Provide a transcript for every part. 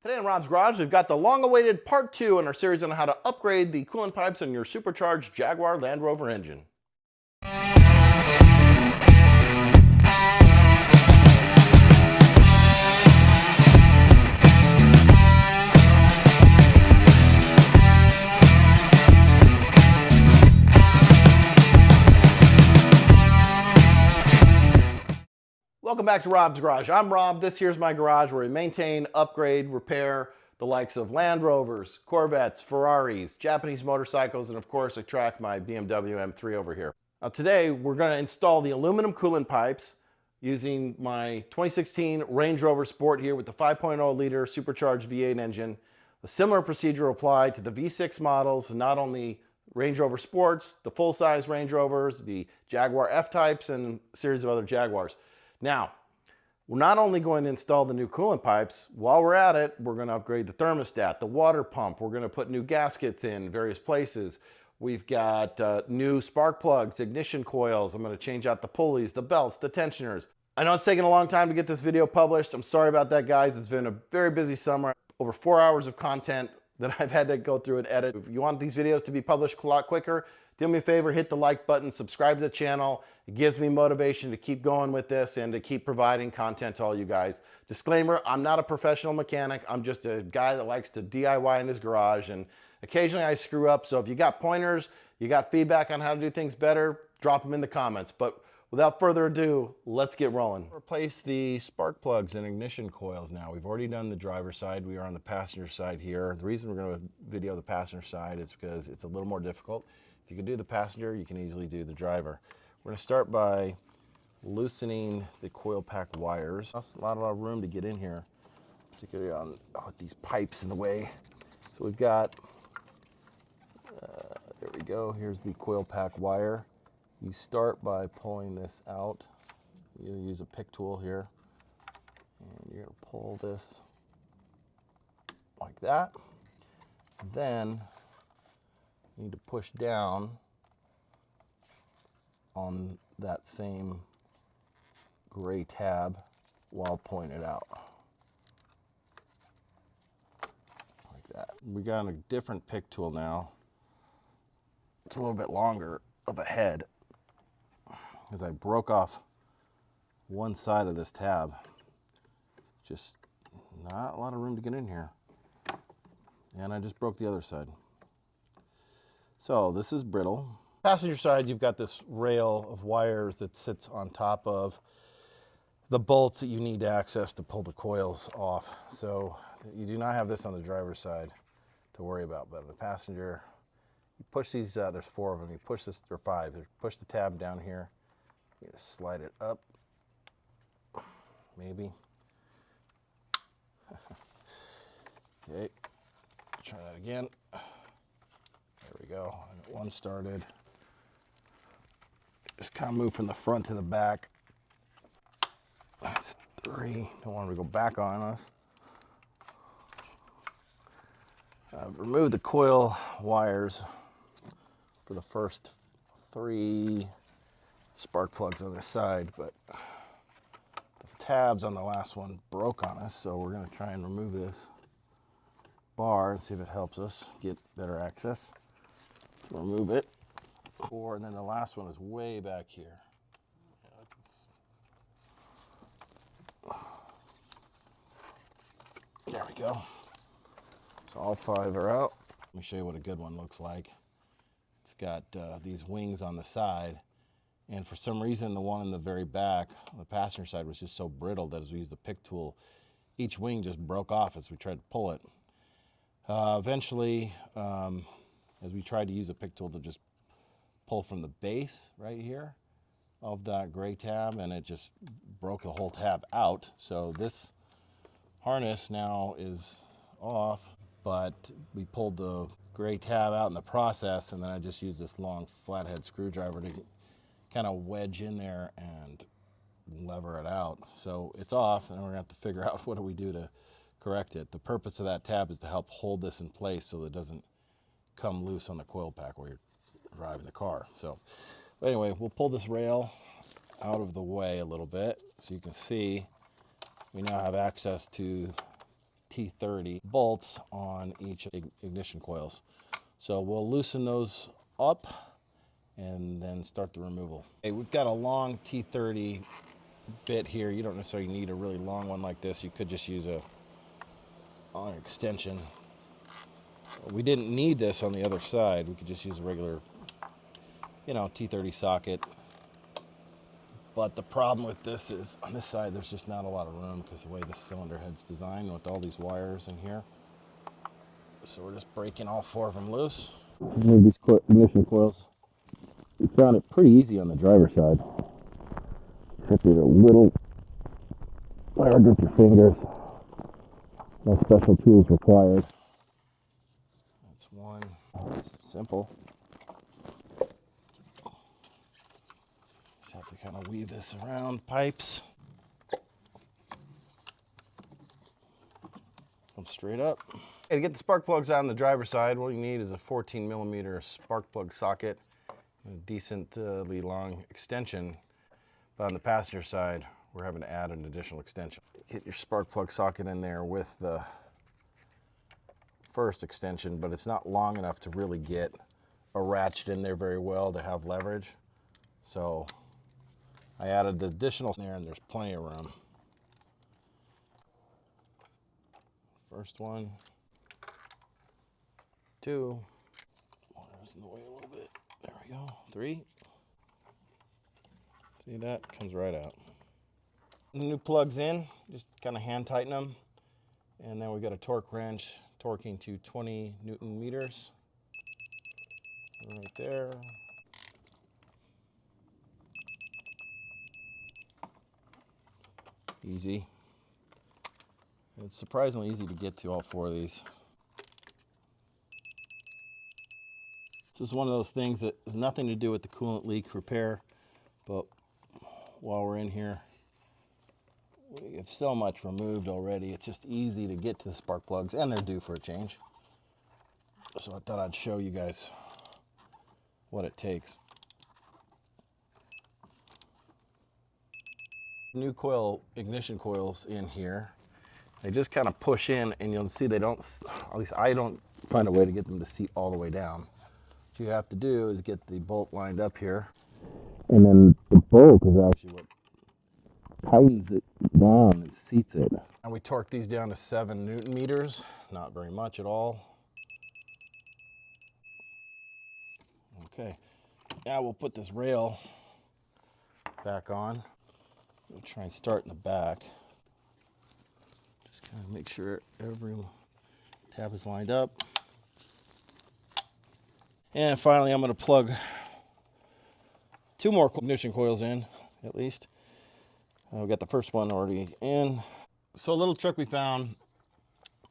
Today in Rob's Garage, we've got the long-awaited part 2 in our series on how to upgrade the coolant pipes on your supercharged Jaguar Land Rover engine. Welcome back to Rob's Garage. I'm Rob. This here's my garage where we maintain, upgrade, repair the likes of Land Rovers, Corvettes, Ferraris, Japanese motorcycles, and of course I track my BMW M3 over here. Now today we're going to install the aluminum coolant pipes using my 2016 Range Rover Sport here with the 5.0 liter supercharged V8 engine. A similar procedure applied to the V6 models, not only Range Rover Sports, the full-size Range Rovers, the Jaguar F-Types, and a series of other Jaguars. Now, we're not only going to install the new coolant pipes, while we're at it, we're going to upgrade the thermostat, the water pump, we're going to put new gaskets in various places. We've got new spark plugs, ignition coils. I'm going to change out the pulleys, the belts, the tensioners. I know it's taken a long time to get this video published. I'm sorry about that, guys. It's been a very busy summer. Over 4 hours of content that I've had to go through and edit. If you want these videos to be published a lot quicker, do me a favor, hit the like button, subscribe to the channel. It gives me motivation to keep going with this and to keep providing content to all you guys. Disclaimer, I'm not a professional mechanic. I'm just a guy that likes to DIY in his garage, and occasionally I screw up. So if you got pointers, you got feedback on how to do things better, drop them in the comments. But without further ado, let's get rolling. Replace the spark plugs and ignition coils now. We've already done the driver's side. We are on the passenger side here. The reason we're going to video the passenger side is because it's a little more difficult. If you can do the passenger, you can easily do the driver. We're going to start by loosening the coil pack wires. There's a lot of room to get in here, particularly on with these pipes in the way. So we've got, there we go, here's the coil pack wire. You start by pulling this out. You use a pick tool here, and you're going to pull this like that. Then you need to push down on that same gray tab while pulling it out. Like that. We got a different pick tool now. It's a little bit longer of a head because I broke off one side of this tab. Just not a lot of room to get in here. And I just broke the other side. So this is brittle. Passenger side, you've got this rail of wires that sits on top of the bolts that you need to access to pull the coils off. So you do not have this on the driver's side to worry about, but on the passenger, you push these, there's 4 of them, you push this, or 5, you push the tab down here, you just slide it up, maybe. Okay, try that again. There we go, I got one started. Just kind of move from the front to the back. That's 3, don't want to go back on us. I've removed the coil wires for the first 3 spark plugs on this side, but the tabs on the last one broke on us, so we're going to try and remove this bar and see if it helps us get better access. Remove it. And then the last one is way back here. There we go. So all 5 are out. Let me show you what a good one looks like. It's got these wings on the side, and for some reason the one in the very back, on the passenger side, was just so brittle that as we used the pick tool, each wing just broke off as we tried to pull it. Eventually, as we tried to use a pick tool to just pull from the base right here of that gray tab, and it just broke the whole tab out. So this harness now is off, but we pulled the gray tab out in the process, and then I just used this long flathead screwdriver to kind of wedge in there and lever it out. So it's off, and we're gonna have to figure out what do we do to correct it. The purpose of that tab is to help hold this in place so that it doesn't come loose on the coil pack while you're driving the car. So anyway, we'll pull this rail out of the way a little bit so you can see we now have access to T30 bolts on each ignition coils. So we'll loosen those up and then start the removal. Okay, we've got a long T30 bit here. You don't necessarily need a really long one like this. You could just use a long extension. We didn't need this on the other side. We could just use a regular, T30 socket. But the problem with this is on this side there's just not a lot of room because the way the cylinder head's designed with all these wires in here. So we're just breaking all 4 of them loose. Remove these ignition coils. We found it pretty easy on the driver's side. Except you're a little hard with your fingers. No special tools required. That's one. It's simple. Just have to kind of weave this around pipes. Come straight up. Okay, to get the spark plugs out on the driver's side, what you need is a 14mm spark plug socket, a decently long extension. But on the passenger side, we're having to add an additional extension. Get your spark plug socket in there with the first extension, but it's not long enough to really get a ratchet in there very well to have leverage. So I added the additional there, and there's plenty of room. First one, 2, wire's in the way a little bit. There we go. 3. See that? Comes right out. The new plugs in, just kind of hand tighten them. And then we got a torque wrench, torquing to 20 Newton meters. Right there. Easy. It's surprisingly easy to get to all 4 of these. This is one of those things that has nothing to do with the coolant leak repair, but while we're in here, we have so much removed already. It's just easy to get to the spark plugs, and they're due for a change. So I thought I'd show you guys what it takes. New ignition coils in here. They just kind of push in, and you'll see they don't, at least I don't find a way to get them to seat all the way down. What you have to do is get the bolt lined up here. And then the bolt is actually what tightens it down and seats it. And we torque these down to 7 Newton meters. Not very much at all. Okay, now we'll put this rail back on. We'll try and start in the back. Just kind of make sure every tab is lined up. And finally, I'm going to plug 2 more ignition coils in, at least. We've got the first one already in. So a little trick we found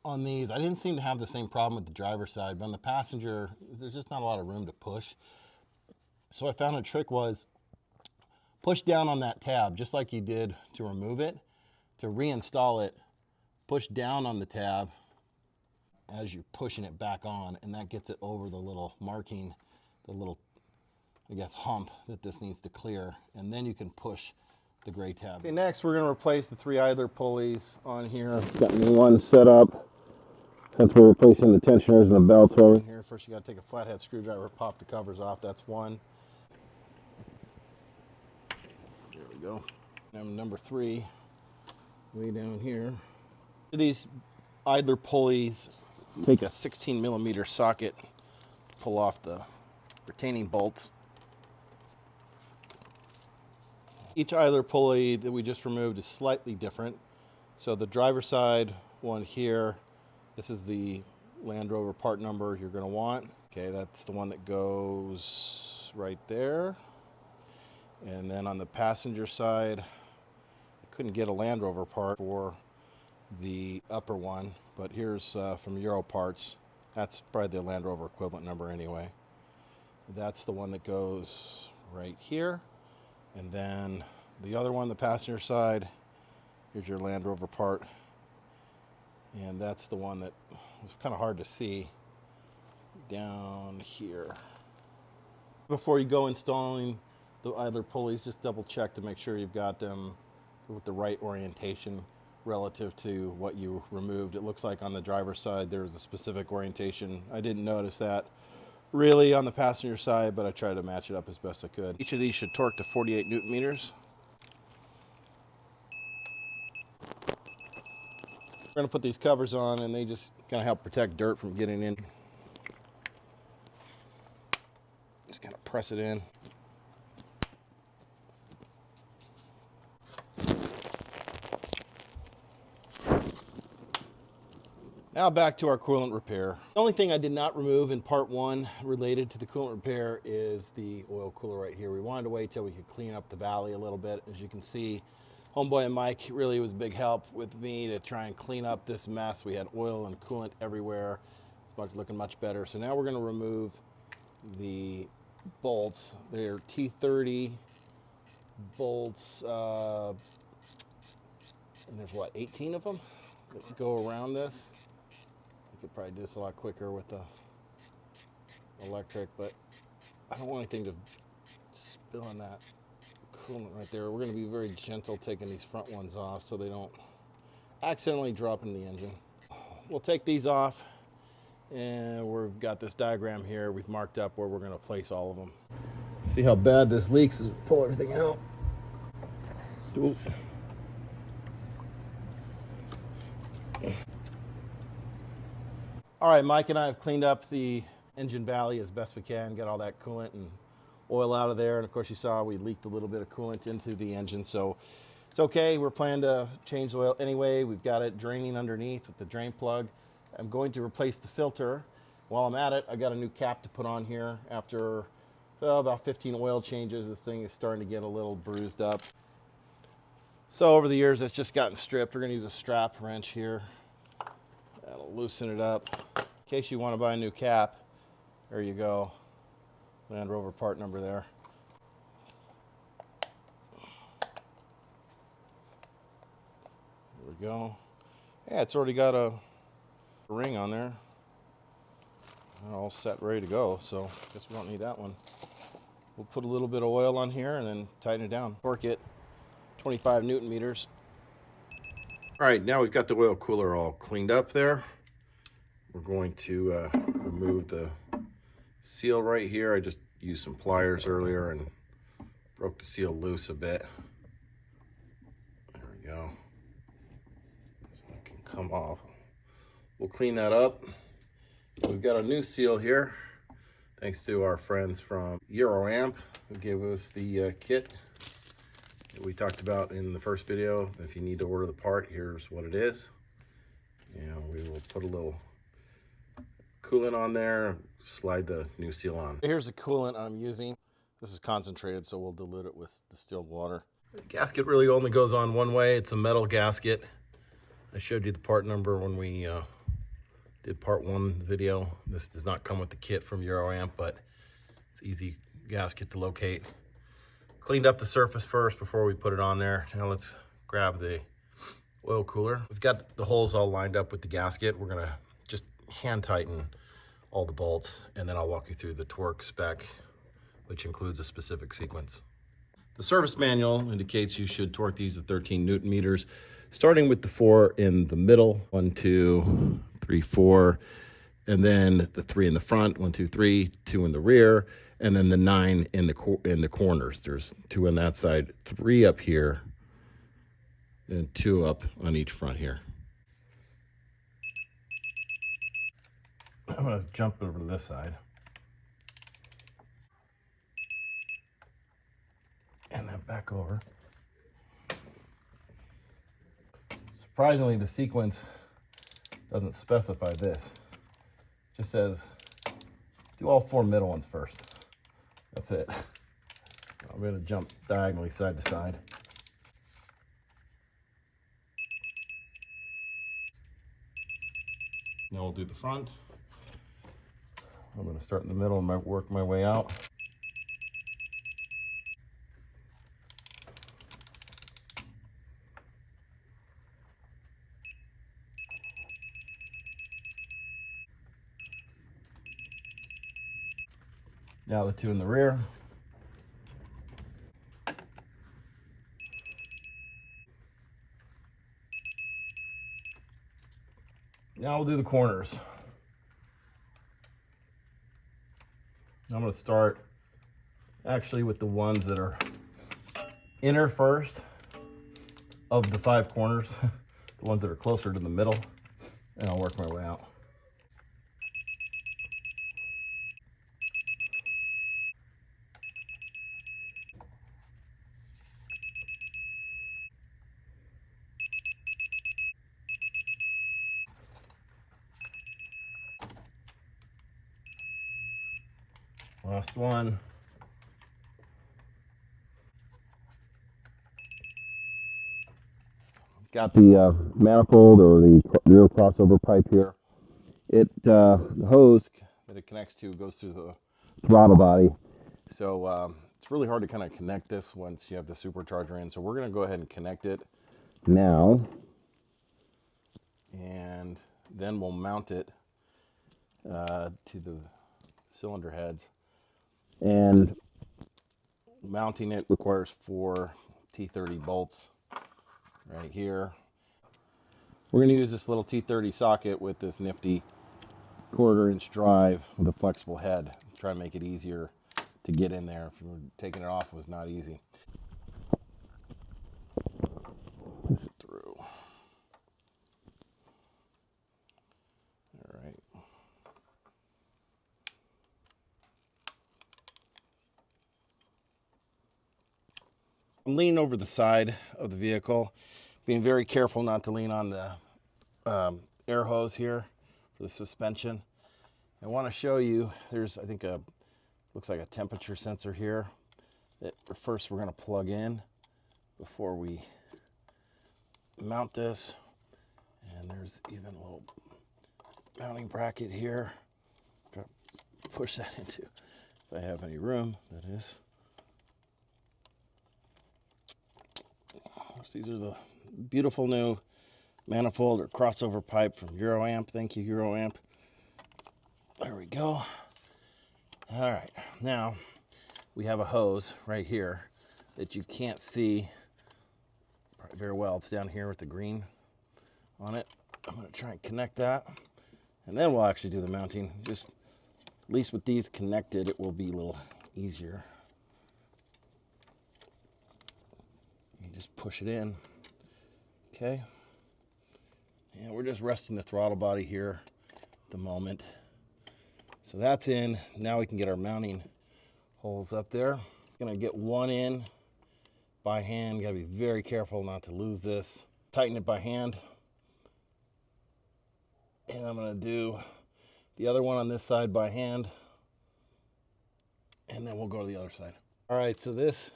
on these, I didn't seem to have the same problem with the driver's side, but on the passenger, there's just not a lot of room to push. So I found a trick was push down on that tab, just like you did to remove it. To reinstall it, push down on the tab as you're pushing it back on, and that gets it over the little marking, the little, I guess, hump that this needs to clear, and then you can push the gray tab. Okay, next we're going to replace the 3 idler pulleys on here. Got new ones set up since we're replacing the tensioners and the belts over here. First you got to take a flathead screwdriver, pop the covers off. That's one. There we go. And number 3, way down here. These idler pulleys, take a 16mm socket, pull off the retaining bolts. Each idler pulley that we just removed is slightly different. So the driver's side one here, this is the Land Rover part number you're going to want. Okay, that's the one that goes right there. And then on the passenger side, I couldn't get a Land Rover part for the upper one, but here's from Euro Parts. That's probably the Land Rover equivalent number anyway. That's the one that goes right here. And then the other one, the passenger side, here's your Land Rover part. And that's the one that was kind of hard to see down here. Before you go installing the idler pulleys, just double check to make sure you've got them with the right orientation. relative to what you removed. It looks like on the driver's side there's a specific orientation. I didn't notice that really on the passenger side, but I tried to match it up as best I could. Each of these should torque to 48 Newton meters. We're going to put these covers on, and they just kind of help protect dirt from getting in. Just kind of press it in. Now back to our coolant repair. The only thing I did not remove in part one related to the coolant repair is the oil cooler right here. We wanted to wait till we could clean up the valley a little bit. As you can see, Homeboy and Mike really was a big help with me to try and clean up this mess. We had oil and coolant everywhere. It's looking much better. So now we're going to remove the bolts. They're T30 bolts, and there's what, 18 of them that go around this. Could probably do this a lot quicker with the electric, but I don't want anything to spill on that coolant right there. We're going to be very gentle taking these front ones off so they don't accidentally drop in the engine. We'll take these off, and we've got this diagram here. We've marked up where we're going to place all of them. See how bad this leaks as we pull everything out. Ooh. All right, Mike and I have cleaned up the engine valley as best we can, got all that coolant and oil out of there. And of course you saw we leaked a little bit of coolant into the engine, so it's okay. We're planning to change the oil anyway. We've got it draining underneath with the drain plug. I'm going to replace the filter. While I'm at it, I got a new cap to put on here. After about 15 oil changes, this thing is starting to get a little bruised up. So over the years, it's just gotten stripped. We're gonna use a strap wrench here. That'll loosen it up. In case you want to buy a new cap, there you go. Land Rover part number there. There we go. Yeah, it's already got a ring on there. All set, ready to go, so I guess we don't need that one. We'll put a little bit of oil on here and then tighten it down. Torque it, 25 Newton meters. All right, now we've got the oil cooler all cleaned up there. We're going to remove the seal right here. I just used some pliers earlier and broke the seal loose a bit. There we go. So it can come off. We'll clean that up. We've got a new seal here, thanks to our friends from Euroamp who gave us the kit that we talked about in the first video. If you need to order the part, here's what it is. And we will put a little coolant on there, slide the new seal on. Here's the coolant I'm using. This is concentrated, so we'll dilute it with distilled water. The gasket really only goes on one way. It's a metal gasket. I showed you the part number when we did part one video. This does not come with the kit from Euroamp, but it's easy gasket to locate. Cleaned up the surface first before we put it on there. Now let's grab the oil cooler. We've got the holes all lined up with the gasket. We're gonna just hand tighten all the bolts, and then I'll walk you through the torque spec, which includes a specific sequence. The service manual indicates you should torque these at 13 Newton meters, starting with the 4 in the middle, 1, 2, 3, 4, and then the 3 in the front, 1, 2, 3, 2 in the rear, and then the 9 in the corners. There's 2 on that side, 3 up here, and 2 up on each front here. I'm gonna jump over to this side. And then back over. Surprisingly, the sequence doesn't specify this. It just says, do all 4 middle ones first. That's it. I'm gonna jump diagonally side to side. Now we'll do the front. I'm going to start in the middle and work my way out. Now the 2 in the rear. Now we'll do the corners. I'm going to start actually with the ones that are inner first of the 5 corners, the ones that are closer to the middle, and I'll work my way out. Last one. Got the manifold or the rear crossover pipe here. The hose that it connects to goes through the throttle body. So it's really hard to kind of connect this once you have the supercharger in. So we're going to go ahead and connect it now. And then we'll mount it to the cylinder heads. And mounting it requires 4 T30 bolts right here. We're going to use this little T30 socket with this nifty 1/4 inch drive with a flexible head. Try and make it easier to get in there. If you were taking it off, it was not easy. Push it through. All right. I'm leaning over the side of the vehicle, being very careful not to lean on the air hose here for the suspension. I want to show you, there's, I think, looks like a temperature sensor here that first we're going to plug in before we mount this. And there's even a little mounting bracket here. Try to push that into, if I have any room, that is. These are the beautiful new manifold or crossover pipe from Euroamp. Thank you, Euroamp. There we go. All right, now we have a hose right here that you can't see very well. It's down here with the green on it. I'm going to try and connect that, and then we'll actually do the mounting. Just at least with these connected, it will be a little easier. You just push it in. Okay. And we're just resting the throttle body here at the moment. So that's in. Now we can get our mounting holes up there. Gonna get one in by hand. Gotta be very careful not to lose this. Tighten it by hand. And I'm gonna do the other one on this side by hand. And then we'll go to the other side. All right, so this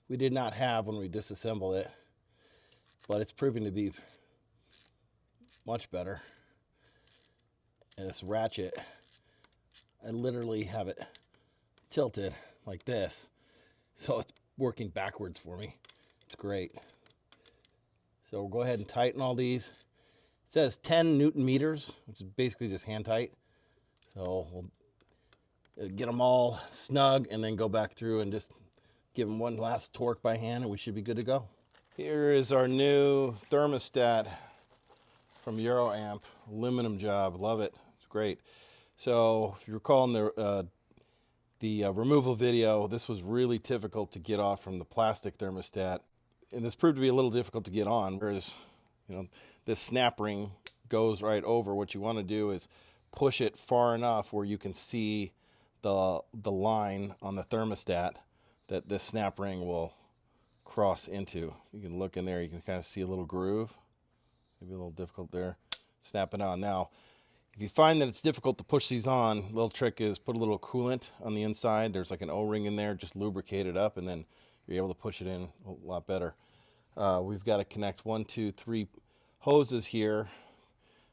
we did not have when we disassembled it, but it's proving to be much better. And this ratchet, I literally have it tilted like this, so it's working backwards for me. It's great. So we'll go ahead and tighten all these. It says 10 Newton meters, which is basically just hand tight. So we'll get them all snug and then go back through and just give them one last torque by hand, and we should be good to go. Here is our new thermostat from Euroamp, aluminum job. Love it. It's great. So if you recall in the removal video, this was really difficult to get off from the plastic thermostat, and this proved to be a little difficult to get on. Whereas, this snap ring goes right over. What you want to do is push it far enough where you can see the line on the thermostat that this snap ring will cross into. You can look in there, you can kind of see a little groove. Maybe a little difficult there. Snap it on. Now, if you find that it's difficult to push these on, the little trick is put a little coolant on the inside. There's like an O-ring in there, just lubricate it up, and then you're able to push it in a lot better. We've got to connect 1, 2, 3 hoses here,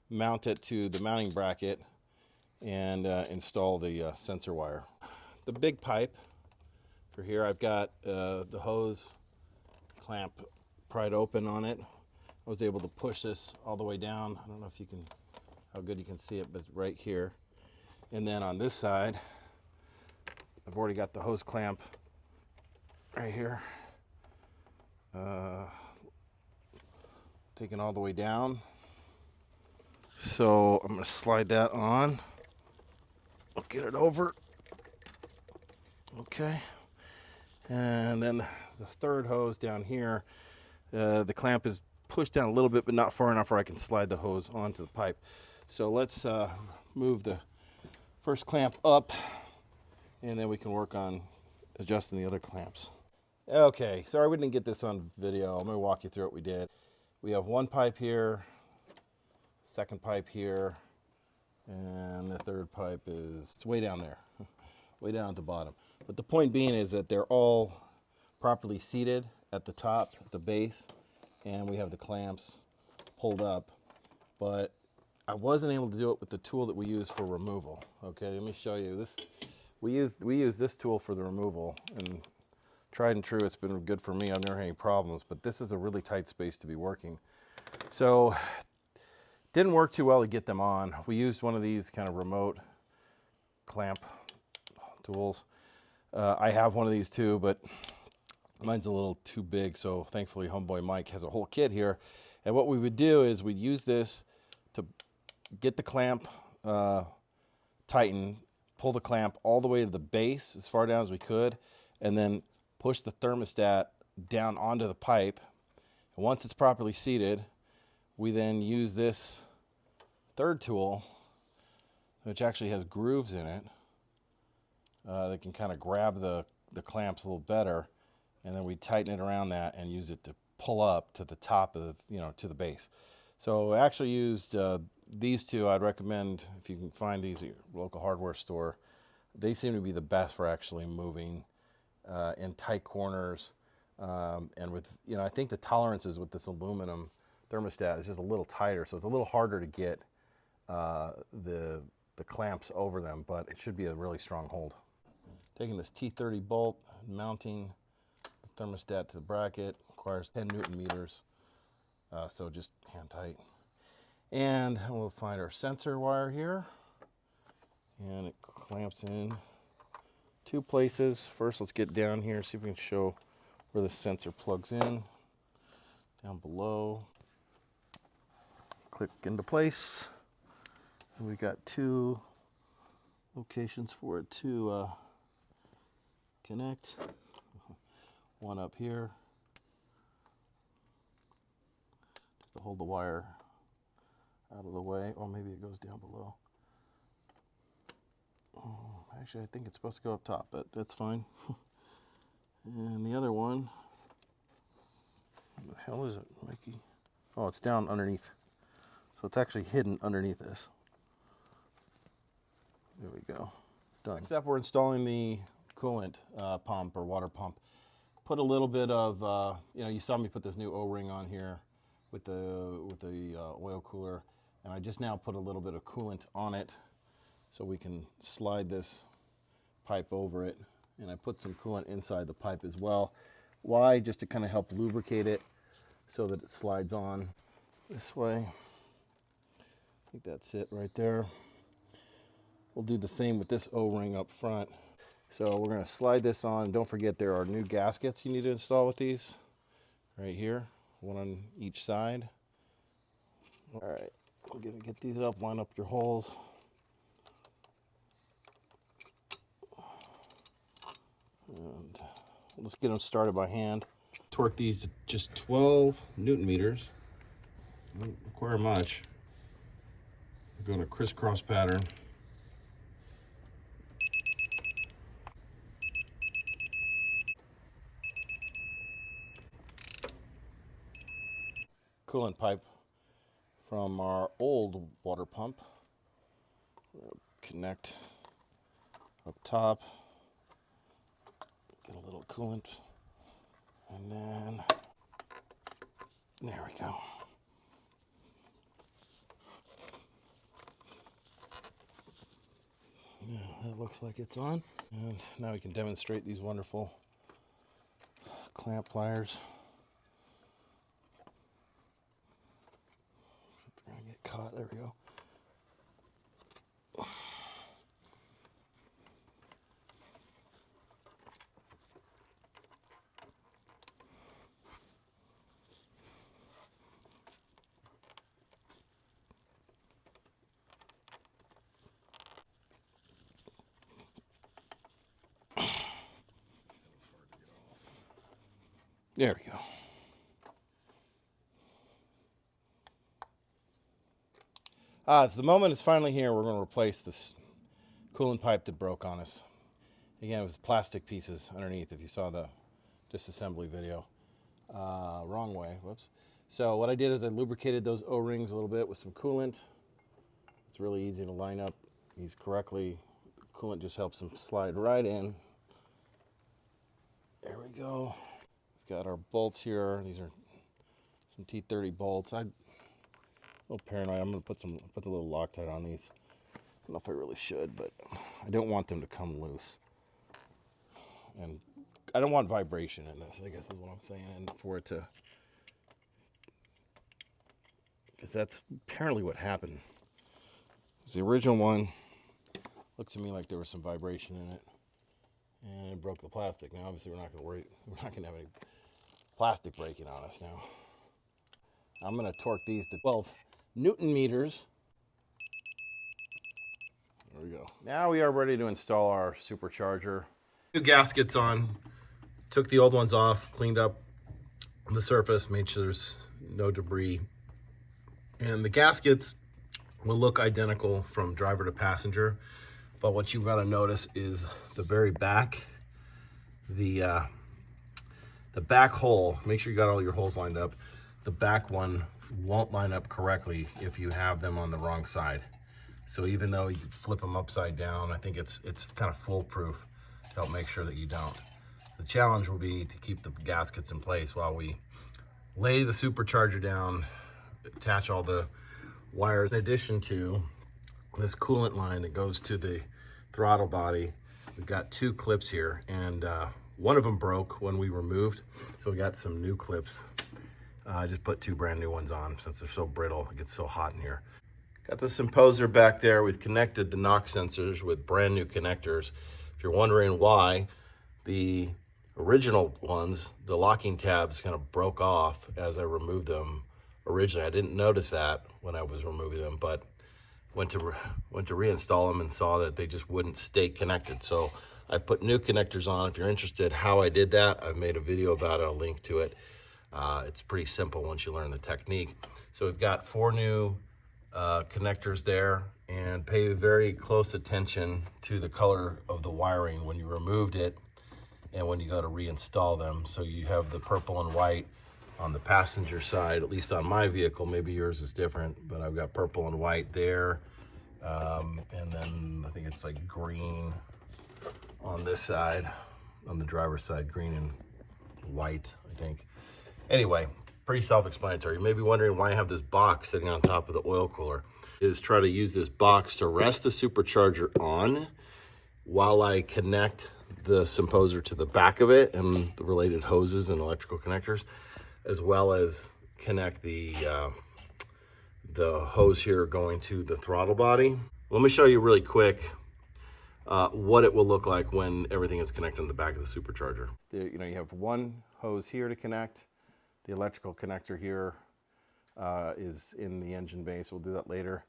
mount it to the mounting bracket, and install the sensor wire. The big pipe for here, I've got the hose clamp pried open on it. I was able to push this all the way down. I don't know if you can, how good you can see it, but it's right here. And then on this side, I've already got the hose clamp right here. Taken all the way down. So I'm going to slide that on. I'll get it over. Okay. And then the third hose down here, the clamp is pushed down a little bit, but not far enough where I can slide the hose onto the pipe. So let's move the first clamp up, and then we can work on adjusting the other clamps. Okay, sorry we didn't get this on video. I'm going to walk you through what we did. We have one pipe here, second pipe here, and the third pipe is it's way down there, way down at the bottom. But the point being is that they're all properly seated at the top, at the base, and we have the clamps pulled up. But I wasn't able to do it with the tool that we use for removal. Okay, let me show you this. We use this tool for the removal, and tried and true, it's been good for me. I've never had any problems, but this is a really tight space to be working. So didn't work too well to get them on. We used one of these kind of remote clamp tools. I have one of these too, but mine's a little too big, so thankfully homeboy Mike has a whole kit here. And what we would do is we'd use this to get the clamp tightened, pull the clamp all the way to the base as far down as we could, and then push the thermostat down onto the pipe. And once it's properly seated, we then use this third tool, which actually has grooves in it that can kind of grab the clamps a little better, and then we tighten it around that and use it to pull up to the top of the, to the base. So I actually used these two. I'd recommend, if you can find these at your local hardware store, they seem to be the best for actually moving in tight corners. And with, I think the tolerances with this aluminum thermostat is just a little tighter, so it's a little harder to get the clamps over them, but it should be a really strong hold. Taking this T30 bolt, mounting the thermostat to the bracket, requires 10 Newton meters, so just hand tight. And we'll find our sensor wire here, and it clamps in two places. First, let's get down here, see if we can show where the sensor plugs in. Down below, click into place. And we got two locations for it to connect. One up here, just to hold the wire out of the way, or maybe it goes down below. Actually, I think it's supposed to go up top, but that's fine. And the other one, what the hell is it, Mikey? Oh, it's down underneath. So it's actually hidden underneath this. There we go. Done. Next up, we're installing the coolant pump or water pump. Put a little bit of, you saw me put this new O-ring on here with the oil cooler, and I just now put a little bit of coolant on it so we can slide this pipe over it. And I put some coolant inside the pipe as well. Why? Just to kind of help lubricate it so that it slides on this way. I think that's it right there. We'll do the same with this O-ring up front. So we're going to slide this on. Don't forget there are new gaskets you need to install with these. Right here, one on each side. All right, we're going to get these up, line up your holes. And let's get them started by hand. Torque these to just 12 Newton meters. Don't require much. We're going a crisscross pattern. Coolant pipe from our old water pump. We'll connect up top. Get a little coolant, and then there we go. Yeah, that looks like it's on. And now we can demonstrate these wonderful clamp pliers. We're gonna get caught. There we go. There we go. So the moment is finally here. We're going to replace this coolant pipe that broke on us. Again, it was plastic pieces underneath, if you saw the disassembly video. Wrong way, whoops. So what I did is I lubricated those O-rings a little bit with some coolant. It's really easy to line up these correctly. Coolant just helps them slide right in. There we go. We've got our bolts here. These are some T30 bolts. I'm a little paranoid. I'm going to put the little Loctite on these. I don't know if I really should, but I don't want them to come loose. And I don't want vibration in this, I guess is what I'm saying, and for it to, because that's apparently what happened. The original one looks to me like there was some vibration in it, and it broke the plastic. Now, obviously, we're not going to have any plastic breaking on us now. I'm going to torque these to 12 Newton meters. There we go. Now we are ready to install our supercharger. New gaskets on. Took the old ones off, cleaned up the surface, made sure there's no debris. And the gaskets will look identical from driver to passenger, but what you've got to notice is the very back, the back hole. Make sure you got all your holes lined up. The back one won't line up correctly if you have them on the wrong side. So even though you can flip them upside down, I think it's kind of foolproof to help make sure that you don't. The challenge will be to keep the gaskets in place while we lay the supercharger down, attach all the wires. In addition to this coolant line that goes to the throttle body, we've got two clips here, and one of them broke when we removed, so we got some new clips. I just put two brand new ones on since they're so brittle. It gets so hot in here. Got the Symposer back there. We've connected the knock sensors with brand new connectors. If you're wondering why, the original ones, the locking tabs kind of broke off as I removed them originally. I didn't notice that when I was removing them, but went to reinstall them and saw that they just wouldn't stay connected. So I put new connectors on. If you're interested how I did that, I've made a video about it. I'll link to it. It's pretty simple once you learn the technique. So we've got 4 new connectors there, and pay very close attention to the color of the wiring when you removed it and when you go to reinstall them. So you have the purple and white on the passenger side, at least on my vehicle. Maybe yours is different, but I've got purple and white there. And then I think it's like green on this side, on the driver's side, green and white, I think. Anyway, pretty self-explanatory. You may be wondering why I have this box sitting on top of the oil cooler. Is try to use this box to rest the supercharger on while I connect the Symposer to the back of it and the related hoses and electrical connectors, as well as connect the hose here going to the throttle body. Let me show you really quick what it will look like when everything is connected on the back of the supercharger. You have one hose here to connect. The electrical connector here is in the engine base. We'll do that later.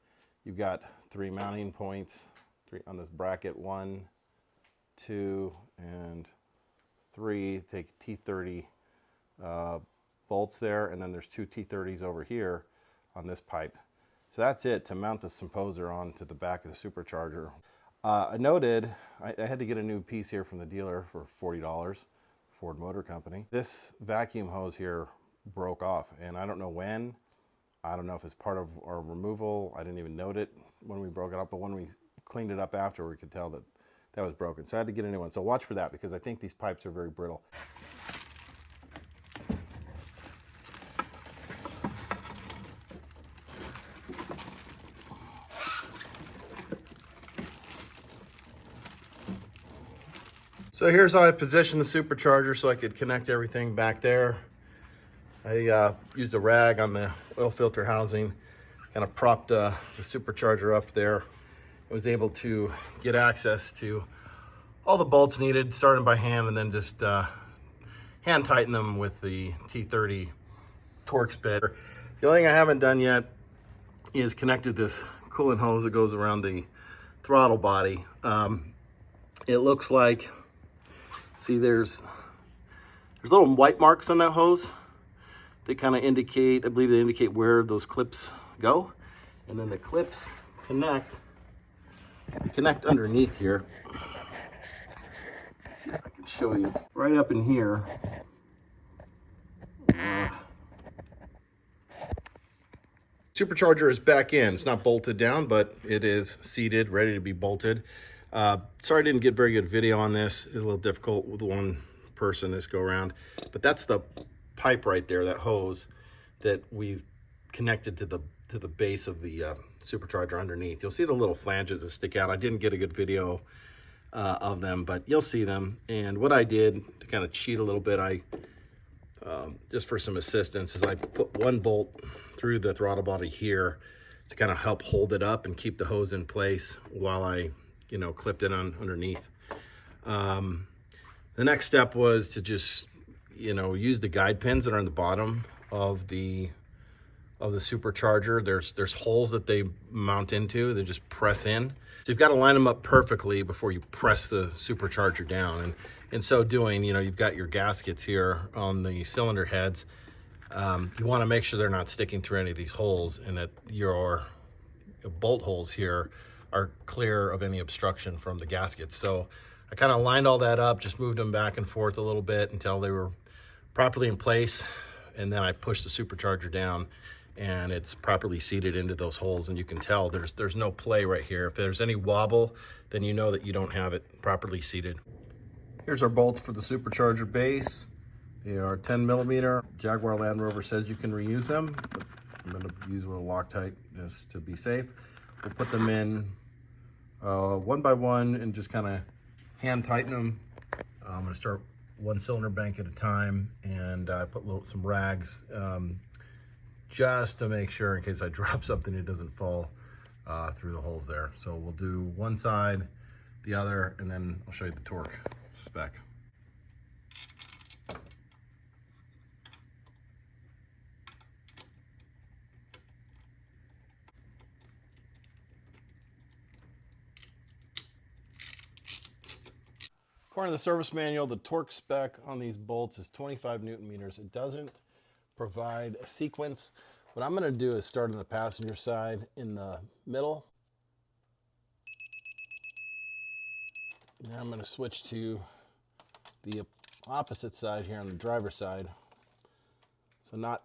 You've got 3 mounting points on this bracket, 1, 2, and 3. Take T30 bolts there, and then there's 2 T30s over here on this pipe. So that's it to mount the Symposer onto the back of the supercharger. I noted I had to get a new piece here from the dealer for $40, Ford Motor Company. This vacuum hose here broke off, and I don't know when. I don't know if it's part of our removal. I didn't even note it when we broke it up, but when we cleaned it up after, we could tell that that was broken. So I had to get a new one. So watch for that, because I think these pipes are very brittle. So here's how I positioned the supercharger so I could connect everything back there. I used a rag on the oil filter housing, kind of propped the supercharger up there. I was able to get access to all the bolts needed, starting by hand, and then just hand tighten them with the T30 Torx bit. The only thing I haven't done yet is connected this coolant hose that goes around the throttle body. It looks like, see, there's There's little white marks on that hose. They kind of indicate, I believe they indicate where those clips go. And then the clips connect. They connect underneath here. Let's see if I can show you. Right up in here. Supercharger is back in. It's not bolted down, but it is seated, ready to be bolted. Sorry I didn't get very good video on this. It's a little difficult with one person this go around. But that's the pipe right there, that hose that we've connected to the base of the supercharger underneath. You'll see the little flanges that stick out. I didn't get a good video of them, but you'll see them. And what I did to kind of cheat a little bit, I just for some assistance, is I put one bolt through the throttle body here to kind of help hold it up and keep the hose in place while I, clipped it on underneath. The next step was to just, use the guide pins that are on the bottom of the supercharger. There's holes that they mount into. They just press in. So you've got to line them up perfectly before you press the supercharger down. And in so doing, you've got your gaskets here on the cylinder heads. You want to make sure they're not sticking through any of these holes, and that your bolt holes here are clear of any obstruction from the gaskets. So I kind of lined all that up, just moved them back and forth a little bit until they were properly in place. And then I pushed the supercharger down, and it's properly seated into those holes. And you can tell there's no play right here. If there's any wobble, then you know that you don't have it properly seated. Here's our bolts for the supercharger base. They are 10mm. Jaguar Land Rover says you can reuse them, but I'm going to use a little Loctite just to be safe. We'll put them in one by one and just kind of hand tighten them. I'm going to start one cylinder bank at a time, and I put some rags just to make sure in case I drop something it doesn't fall through the holes there. So we'll do one side, the other, and then I'll show you the torque spec. According to the service manual, the torque spec on these bolts is 25 Newton meters. It doesn't provide a sequence. What I'm going to do is start on the passenger side in the middle. Now I'm going to switch to the opposite side here on the driver's side. So not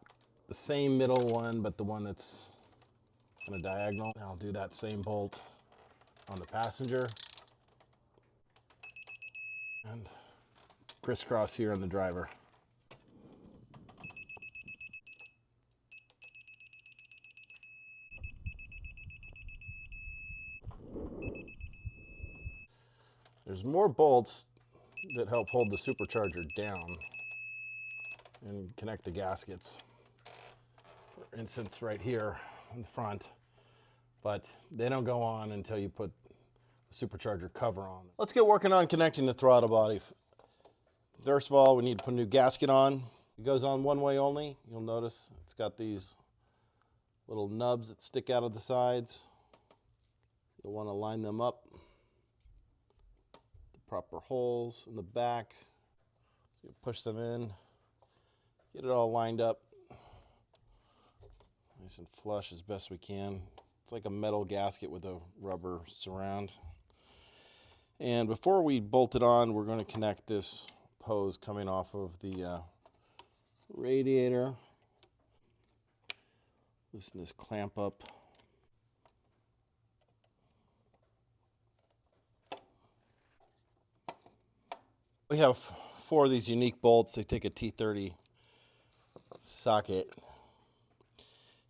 the same middle one, but the one that's kind of diagonal. I'll do that same bolt on the passenger. And crisscross here on the driver. There's more bolts that help hold the supercharger down and connect the gaskets. For instance, right here in the front, but they don't go on until you put supercharger cover on. Let's get working on connecting the throttle body. First of all, we need to put a new gasket on. It goes on one way only. You'll notice it's got these little nubs that stick out of the sides. You'll want to line them up. The proper holes in the back. You push them in. Get it all lined up. Nice and flush as best we can. It's like a metal gasket with a rubber surround. And before we bolt it on, we're going to connect this hose coming off of the radiator. Loosen this clamp up. We have 4 of these unique bolts. They take a T30 socket.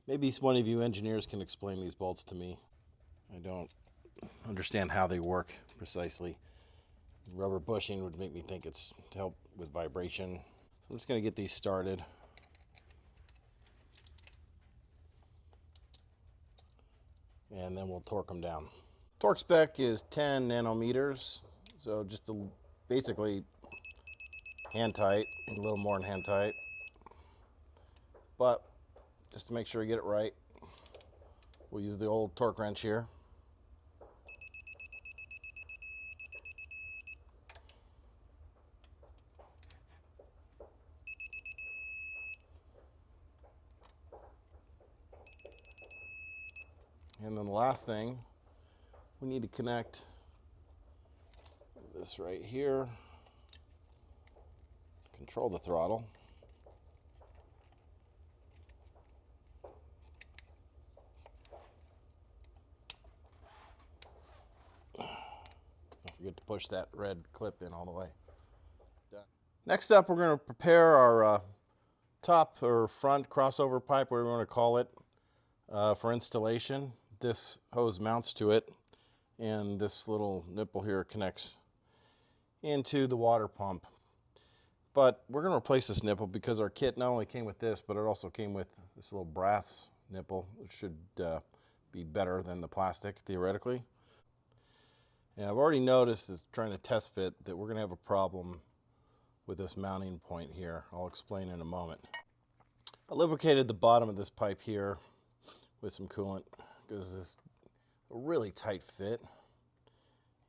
Maybe one of you engineers can explain these bolts to me. I don't understand how they work precisely. Rubber bushing would make me think it's to help with vibration. I'm just going to get these started. And then we'll torque them down. Torque spec is 10 nanometers. So just basically hand tight, a little more than hand tight. But just to make sure we get it right, we'll use the old torque wrench here. And then the last thing, we need to connect this right here, control the throttle. Don't forget to push that red clip in all the way. Done. Next up, we're going to prepare our top or front crossover pipe, whatever you want to call it, for installation. This hose mounts to it, and this little nipple here connects into the water pump. But we're going to replace this nipple because our kit not only came with this, but it also came with this little brass nipple, which should be better than the plastic, theoretically. And I've already noticed, as trying to test fit, that we're going to have a problem with this mounting point here. I'll explain in a moment. I lubricated the bottom of this pipe here with some coolant because it's a really tight fit.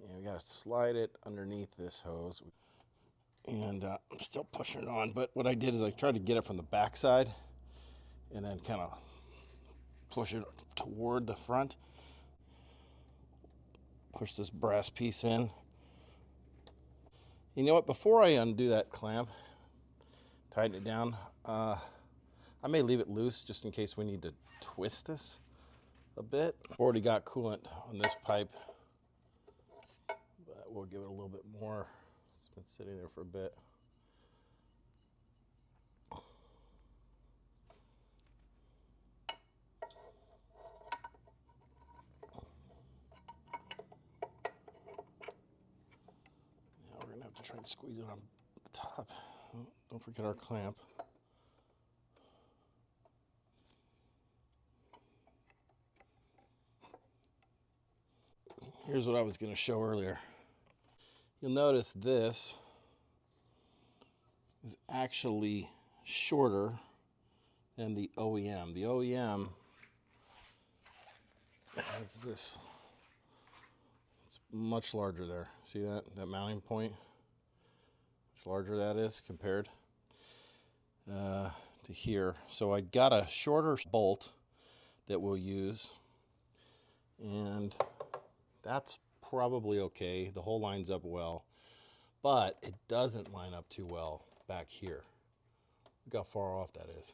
And we got to slide it underneath this hose. And I'm still pushing it on, but what I did is I tried to get it from the back side and then kind of push it toward the front. Push this brass piece in. You know what, before I undo that clamp, tighten it down, I may leave it loose just in case we need to twist this a bit. Already got coolant on this pipe, but we'll give it a little bit more. It's been sitting there for a bit. Now we're gonna have to try and squeeze it on the top. Oh, don't forget our clamp. Here's what I was going to show earlier. You'll notice this is actually shorter than the OEM. The OEM has this, it's much larger there. See that mounting point? Much larger that is compared to here. So I got a shorter bolt that we'll use, and that's probably okay. The hole lines up well, but it doesn't line up too well back here. Look how far off that is.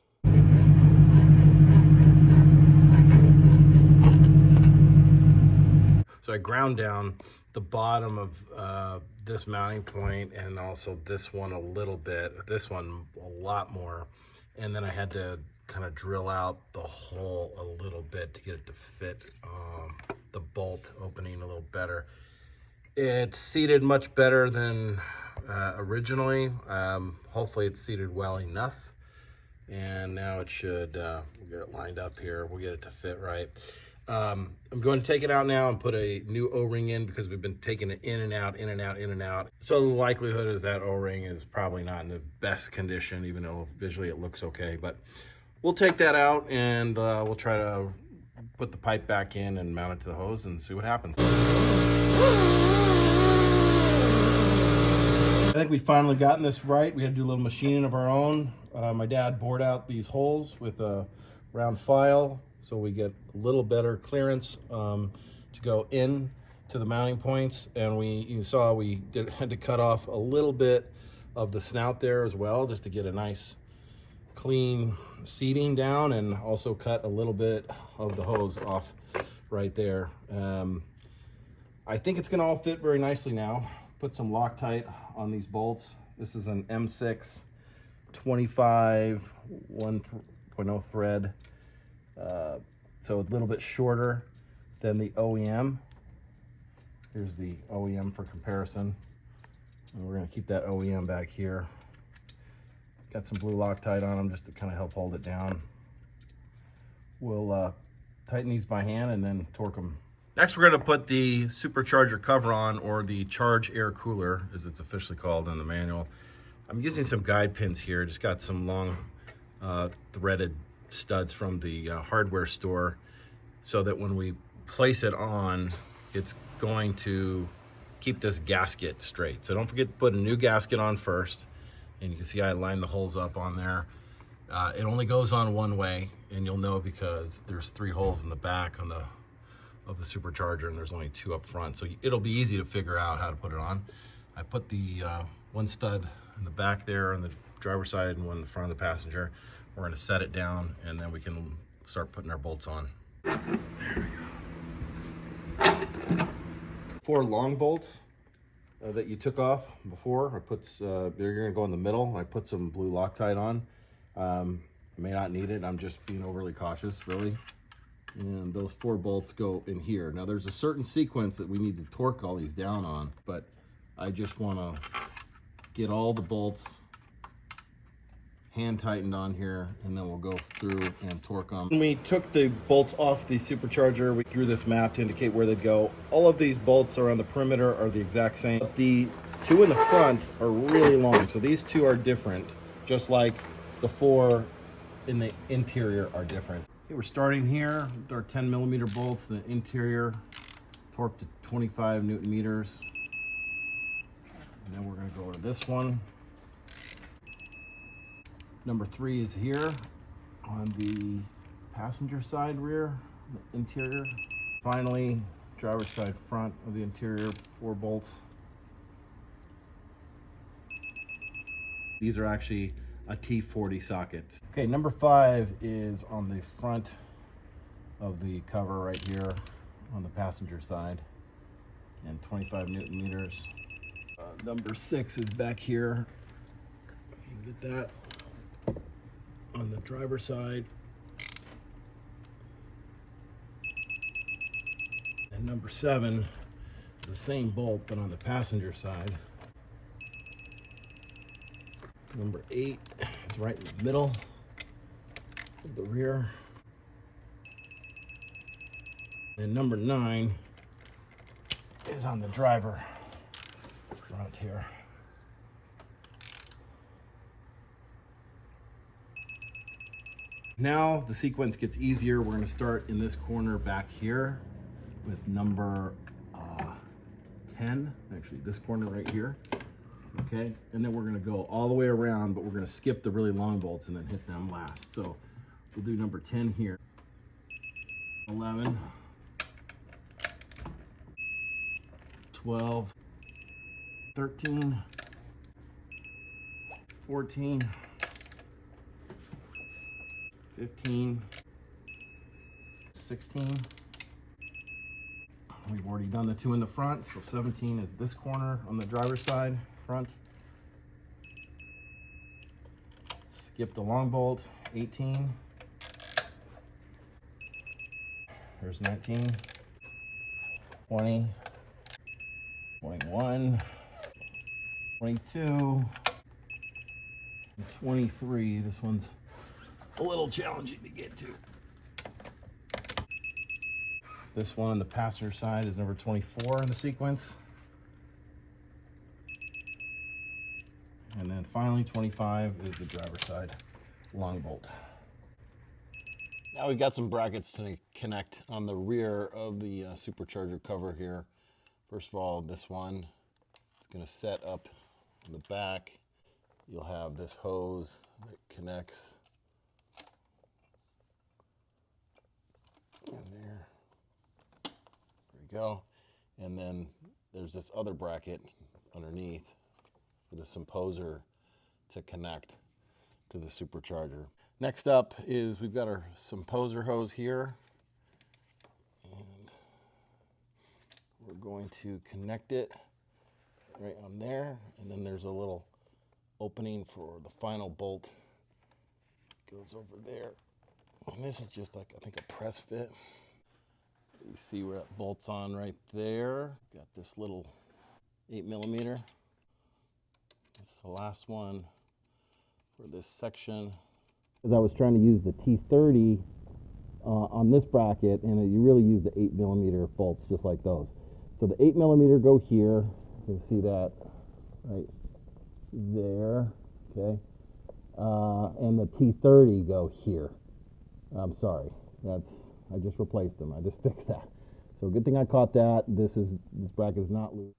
So I ground down the bottom of this mounting point and also this one a little bit, this one a lot more. And then I had to kind of drill out the hole a little bit to get it to fit the bolt opening a little better. It's seated much better than originally. Hopefully it's seated well enough. And now it should, we'll get it lined up here. We'll get it to fit right. I'm going to take it out now and put a new O-ring in because we've been taking it in and out, in and out, in and out. So the likelihood is that O-ring is probably not in the best condition, even though visually it looks okay. But we'll take that out and we'll try to put the pipe back in and mount it to the hose and see what happens. I think we finally gotten this right. We had to do a little machining of our own. My dad bored out these holes with a round file so we get a little better clearance to go in to the mounting points. And you saw we had to cut off a little bit of the snout there as well, just to get a nice clean seating down, and also cut a little bit of the hose off right there. I think it's gonna all fit very nicely now. Put some Loctite on these bolts. This is an M6 25 1.0 thread. So a little bit shorter than the OEM. Here's the OEM for comparison. And we're gonna keep that OEM back here. Got some blue Loctite on them just to kind of help hold it down. We'll tighten these by hand and then torque them. Next, we're going to put the supercharger cover on, or the charge air cooler, as it's officially called in the manual. I'm using some guide pins here. Just got some long threaded studs from the hardware store, so that when we place it on, it's going to keep this gasket straight. So don't forget to put a new gasket on first. And you can see I lined the holes up on there. It only goes on one way, and you'll know because there's 3 holes in the back on the of the supercharger, and there's only 2 up front, so it'll be easy to figure out how to put it on. I put the one stud in the back there on the driver's side and one in the front of the passenger. We're going to set it down, and then we can start putting our bolts on. There we go. 4 long bolts that you took off before. I put they're going to go in the middle. I put some blue Loctite on. I may not need it. I'm just being overly cautious, really. And those 4 bolts go in here. Now there's a certain sequence that we need to torque all these down on, but I just want to get all the bolts hand tightened on here, and then we'll go through and torque them. When we took the bolts off the supercharger, we drew this map to indicate where they'd go. All of these bolts around the perimeter are the exact same. The 2 in the front are really long, so these 2 are different, just like the 4 in the interior are different. Okay, we're starting here with our 10mm bolts, the interior torqued to 25 Newton meters. And then we're going to go to this one. Number 3 is here on the passenger side rear, the interior. Finally, driver's side front of the interior, 4 bolts. These are actually a T40 socket. Okay, number 5 is on the front of the cover right here on the passenger side, and 25 Newton meters. Number 6 is back here, if you can get that, on the driver's side. And number 7 is the same bolt, but on the passenger side. Number 8 is right in the middle of the rear. And number 9 is on the driver front here. Now the sequence gets easier. We're going to start in this corner back here with number 10, actually this corner right here. Okay, and then we're going to go all the way around, but we're going to skip the really long bolts and then hit them last. So we'll do number 10 here. 11, 12, 13, 14, 15, 16. We've already done the 2 in the front, so 17 is this corner on the driver's side, front. Skip the long bolt, 18. There's 19, 20, 21, 22, and 23. This one's a little challenging to get to. This one on the passenger side is number 24 in the sequence. And then finally 25 is the driver's side long bolt. Now we've got some brackets to connect on the rear of the supercharger cover here. First of all, this one is going to set up in the back. You'll have this hose that connects in there. There we go. And then there's this other bracket underneath for the symposer to connect to the supercharger. Next up is we've got our symposer hose here, and we're going to connect it right on there, and then there's a little opening for the final bolt. Goes over there, and this is just like, I think, a press fit. You see where that bolt's on right there. Got this little 8mm. It's the last one for this section. As I was trying to use the T30 on this bracket, and you really use the 8mm bolts just like those. So the 8mm go here. You can see that right there, okay? And the T30 go here. I'm sorry, I just replaced them. I just fixed that. So good thing I caught that. This bracket is not loose.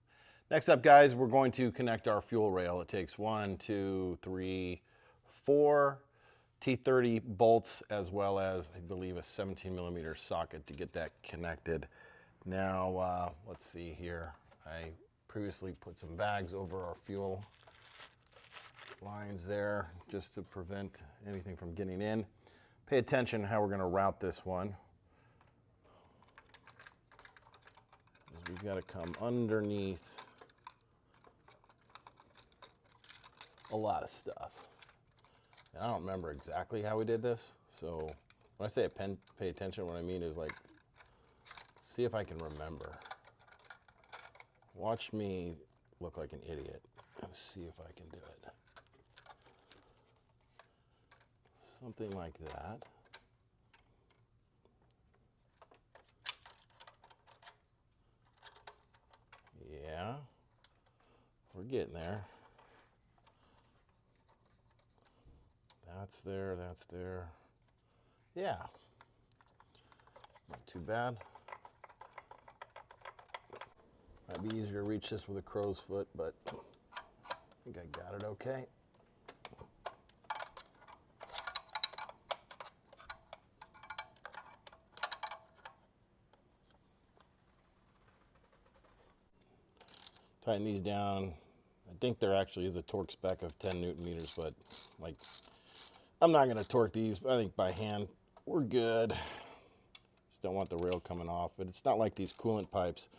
Next up, guys, we're going to connect our fuel rail. It takes 1, 2, 3, 4 T30 bolts, as well as, I believe, a 17mm socket to get that connected. Now, let's see here. I previously put some bags over our fuel lines there just to prevent anything from getting in. Pay attention how we're going to route this one. We've got to come underneath a lot of stuff. And I don't remember exactly how we did this, so when I say pay attention, what I mean is like, see if I can remember. Watch me look like an idiot and see if I can do it. Something like that. Yeah, we're getting there. That's there, that's there. Yeah, not too bad. Might be easier to reach this with a crow's foot, but I think I got it okay. Tighten these down. I think there actually is a torque spec of 10 Newton meters, but like, I'm not gonna torque these. I think by hand, we're good. Just don't want the rail coming off, but it's not like these coolant pipes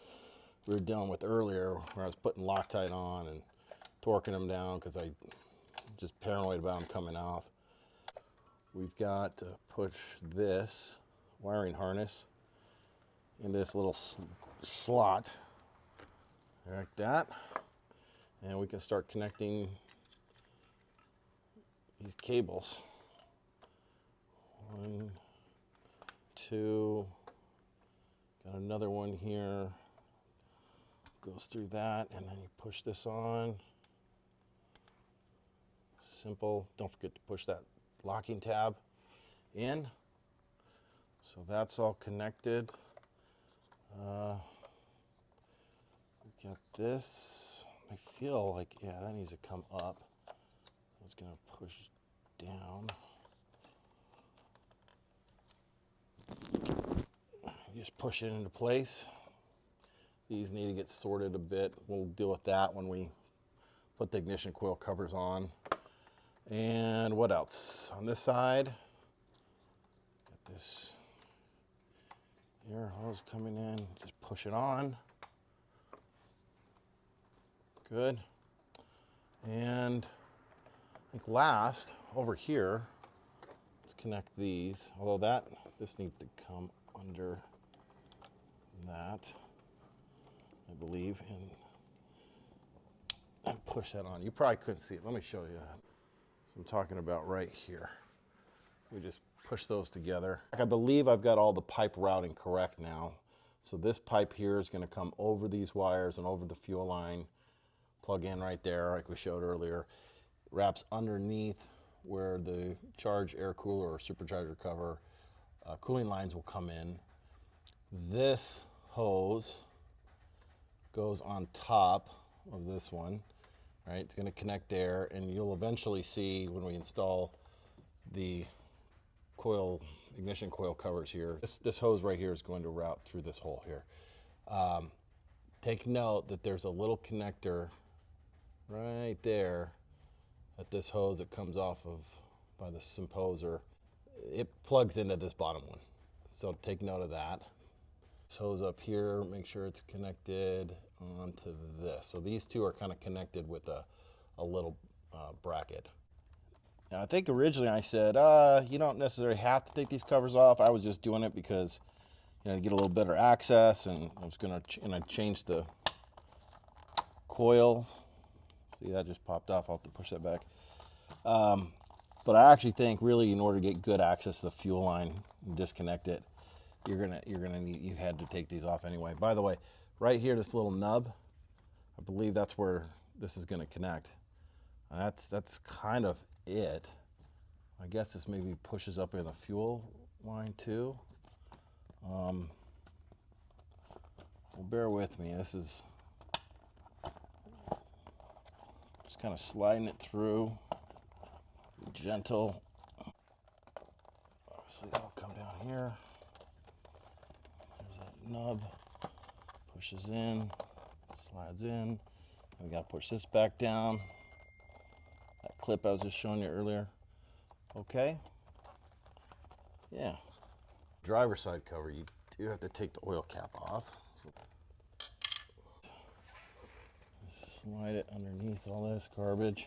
we were dealing with earlier where I was putting Loctite on and torquing them down because I just paranoid about them coming off. We've got to push this wiring harness in this little slot like that, and we can start connecting these cables. 1, 2, got another one here, goes through that, and then you push this on. Simple. Don't forget to push that locking tab in. So that's all connected. We got this. I feel like, yeah, that needs to come up. It's gonna push down. Just push it into place. These need to get sorted a bit. We'll deal with that when we put the ignition coil covers on. And what else? On this side, got this air hose coming in. Just push it on. Good. And I think last, over here, let's connect these. Although this needs to come under that, I believe, and push that on. You probably couldn't see it. Let me show you that. So I'm talking about right here. We just push those together. I believe I've got all the pipe routing correct now. So this pipe here is going to come over these wires and over the fuel line, plug in right there like we showed earlier. Wraps underneath where the charge air cooler or supercharger cover cooling lines will come in. This hose goes on top of this one, right? It's going to connect there, and you'll eventually see when we install the ignition coil covers here, this hose right here is going to route through this hole here. Take note that there's a little connector right there at this hose that comes off of by the symposer. It plugs into this bottom one, so take note of that. This hose up here, make sure it's connected onto this. So these two are kind of connected with a little bracket. Now I think originally I said, you don't necessarily have to take these covers off. I was just doing it because, you know, to get a little better access, and I was gonna change the coil. See, that just popped off. I'll have to push that back. But I actually think really in order to get good access to the fuel line and disconnect it, you had to take these off anyway. By the way, right here, this little nub, I believe that's where this is going to connect. That's kind of it. I guess this maybe pushes up in the fuel line too. Well, bear with me. This is just kind of sliding it through, gentle. Obviously that'll come down here. There's that nub. Pushes in, slides in. We got to push this back down. That clip I was just showing you earlier. Okay. Yeah. Driver's side cover, you do have to take the oil cap off. So slide it underneath all this garbage.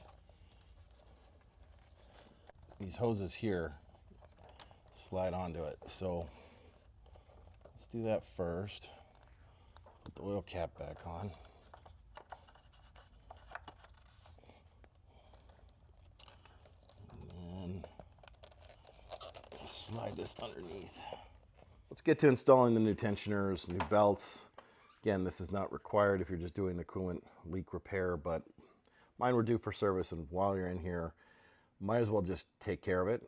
These hoses here slide onto it. So let's do that first. Put the oil cap back on. And then slide this underneath. Let's get to installing the new tensioners, new belts. Again, this is not required if you're just doing the coolant leak repair, but mine were due for service, and while you're in here, might as well just take care of it.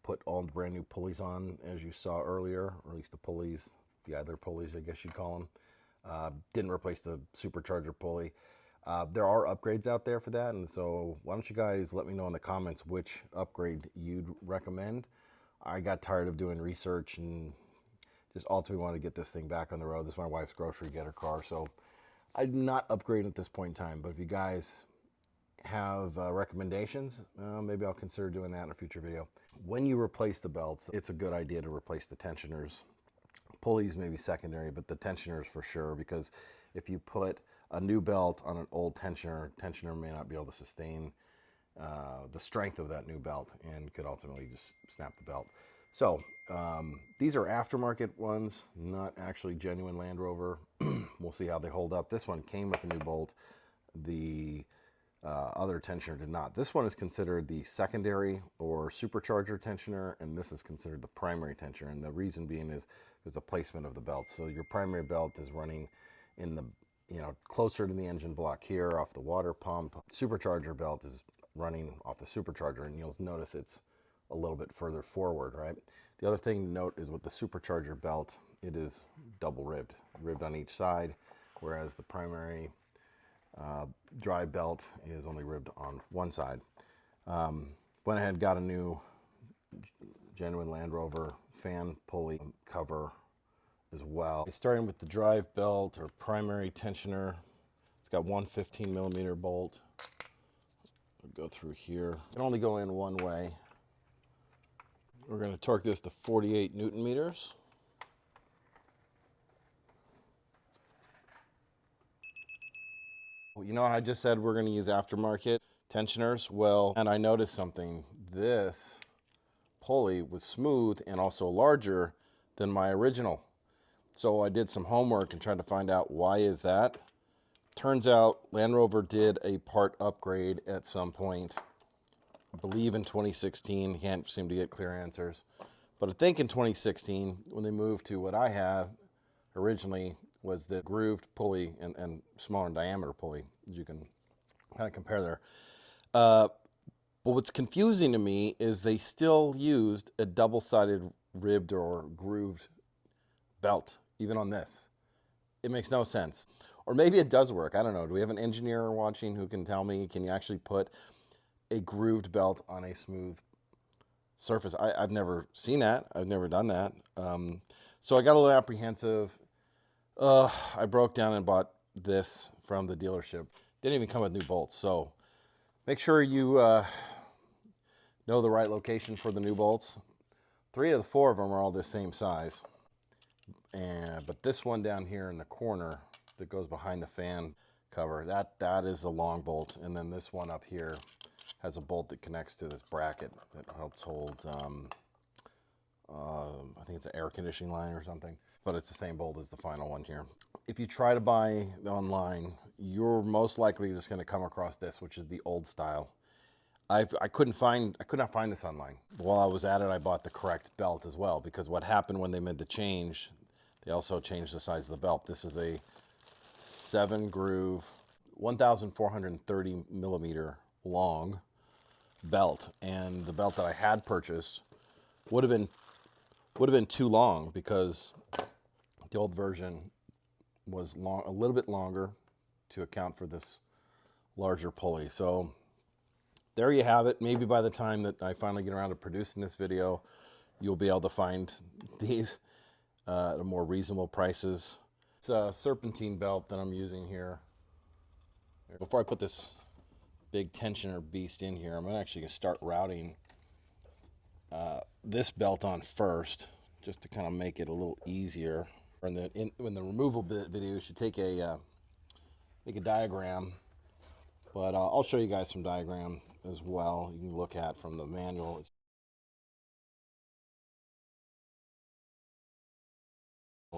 Put all the brand new pulleys on, as you saw earlier, or at least the pulleys, the idler pulleys, I guess you'd call them. Didn't replace the supercharger pulley. There are upgrades out there for that, and so why don't you guys let me know in the comments which upgrade you'd recommend. I got tired of doing research and just ultimately want to get this thing back on the road. This is my wife's grocery getter car, so I'm not upgrading at this point in time. But if you guys have recommendations, maybe I'll consider doing that in a future video. When you replace the belts, it's a good idea to replace the tensioners. Pulleys may be secondary, but the tensioners for sure, because if you put a new belt on an old tensioner may not be able to sustain the strength of that new belt and could ultimately just snap the belt. So these are aftermarket ones, not actually genuine Land Rover. We'll see how they hold up. This one came with a new bolt. The other tensioner did not. This one is considered the secondary or supercharger tensioner, and this is considered the primary tensioner. And the reason being is the placement of the belt. So your primary belt is running in the, closer to the engine block here off the water pump. Supercharger belt is running off the supercharger, and you'll notice it's a little bit further forward, right? The other thing to note is with the supercharger belt, it is double ribbed on each side, whereas the primary dry belt is only ribbed on one side. Went ahead and got a new genuine Land Rover fan pulley cover as well. Starting with the drive belt or primary tensioner, it's got one 15mm bolt. We'll go through here. It can only go in one way. We're going to torque this to 48 Newton meters. You know, I just said we're going to use aftermarket tensioners. Well, and I noticed something. This pulley was smooth and also larger than my original. So I did some homework and tried to find out why is that. Turns out Land Rover did a part upgrade at some point, I believe in 2016. Can't seem to get clear answers. But I think in 2016, when they moved to what I have originally was the grooved pulley and smaller in diameter pulley, as you can kind of compare there. But what's confusing to me is they still used a double-sided ribbed or grooved belt, even on this. It makes no sense. Or maybe it does work. I don't know. Do we have an engineer watching who can tell me, can you actually put a grooved belt on a smooth surface? I've never seen that. I've never done that. So I got a little apprehensive. I broke down and bought this from the dealership. Didn't even come with new bolts. So make sure you know the right location for the new bolts. 3 of the 4 of them are all the same size. But this one down here in the corner that goes behind the fan cover, that is a long bolt. And then this one up here has a bolt that connects to this bracket that helps hold, I think it's an air conditioning line or something, but it's the same bolt as the final one here. If you try to buy online, you're most likely just going to come across this, which is the old style. I could not find this online. While I was at it, I bought the correct belt as well, because what happened when they made the change, they also changed the size of the belt. This is a 7-groove, 1,430mm long belt, and the belt that I had purchased would have been too long, because the old version was a little bit longer to account for this larger pulley. So there you have it. Maybe by the time that I finally get around to producing this video, you'll be able to find these at more reasonable prices. It's a serpentine belt that I'm using here. Before I put this big tensioner beast in here, I'm actually going to start routing this belt on first, just to kind of make it a little easier. In the removal video, you should take make a diagram, but I'll show you guys some diagram as well. You can look at from the manual.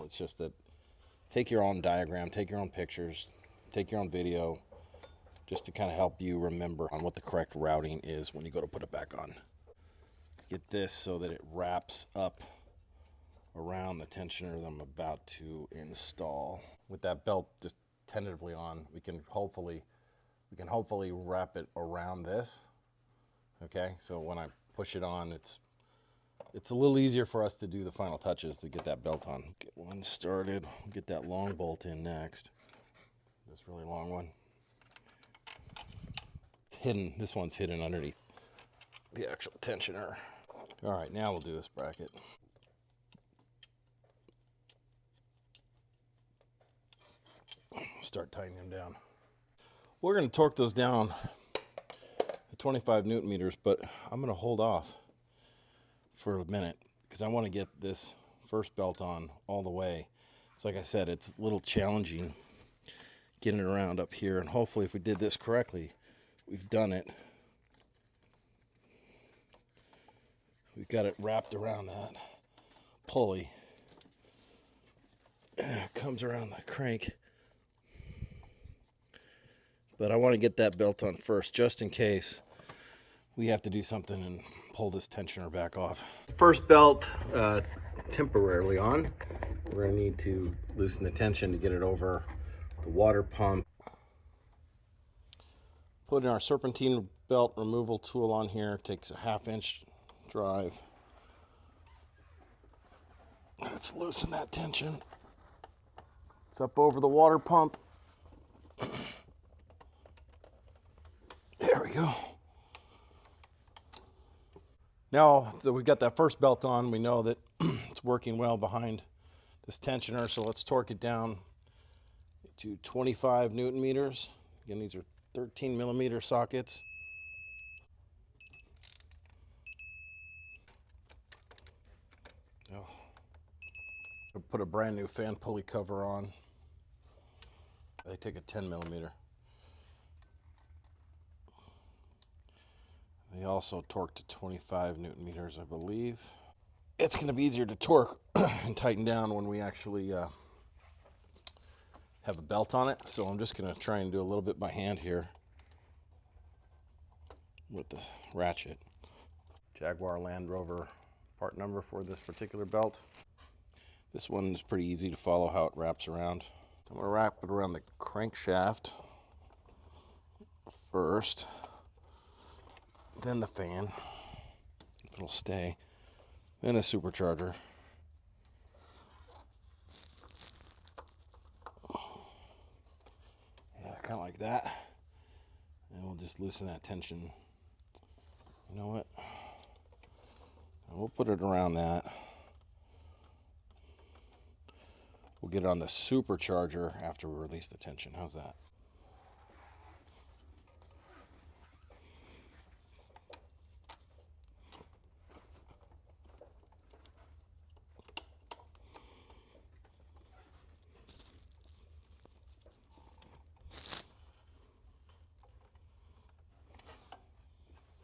It's just that take your own diagram, take your own pictures, take your own video, just to kind of help you remember on what the correct routing is when you go to put it back on. Get this so that it wraps up around the tensioner that I'm about to install. With that belt just tentatively on, we can hopefully wrap it around this. Okay, so when I push it on, it's a little easier for us to do the final touches to get that belt on. Get one started, get that long bolt in next. This really long one. It's hidden, this one's hidden underneath the actual tensioner. All right, now we'll do this bracket. Start tightening them down. We're going to torque those down to 25 Newton meters, but I'm going to hold off for a minute because I want to get this first belt on all the way. So like I said, it's a little challenging getting it around up here, and hopefully if we did this correctly, we've done it. We've got it wrapped around that pulley. It comes around the crank. But I want to get that belt on first, just in case we have to do something and pull this tensioner back off. First belt temporarily on. We're going to need to loosen the tension to get it over the water pump. Put in our serpentine belt removal tool on here. It takes a 1/2 inch drive. Let's loosen that tension. It's up over the water pump. There we go. Now that we've got that first belt on, we know that it's working well behind this tensioner, so let's torque it down to 25 Newton meters. Again, these are 13 millimeter sockets. Oh. I'll put a brand new fan pulley cover on. They take a 10 millimeter. They also torque to 25 Newton meters, I believe. It's going to be easier to torque and tighten down when we actually have a belt on it. So I'm just going to try and do a little bit by hand here with the ratchet. Jaguar Land Rover part number for this particular belt. This one is pretty easy to follow how it wraps around. I'm going to wrap it around the crankshaft first. Then the fan, if it'll stay, then a supercharger. Yeah, kind of like that. And we'll just loosen that tension. You know what? And we'll put it around that. We'll get it on the supercharger after we release the tension. How's that?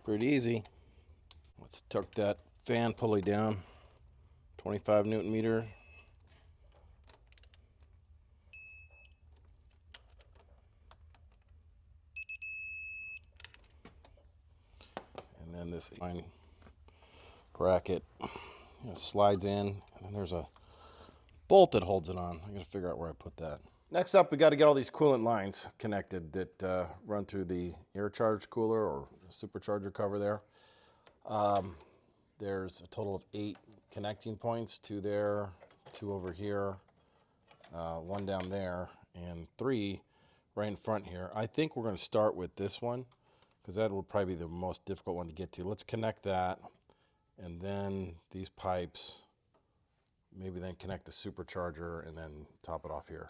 Pretty easy. Let's tuck that fan pulley down, 25 Newton meter. And then this line bracket slides in, and then there's a bolt that holds it on. I gotta figure out where I put that. Next up, we got to get all these coolant lines connected that run through the air charge cooler or supercharger cover there. There's a total of 8 connecting points, 2 there, 2 over here, 1 down there, and 3 right in front here. I think we're going to start with this one because that will probably be the most difficult one to get to. Let's connect that, and then these pipes maybe then connect the supercharger and then top it off here.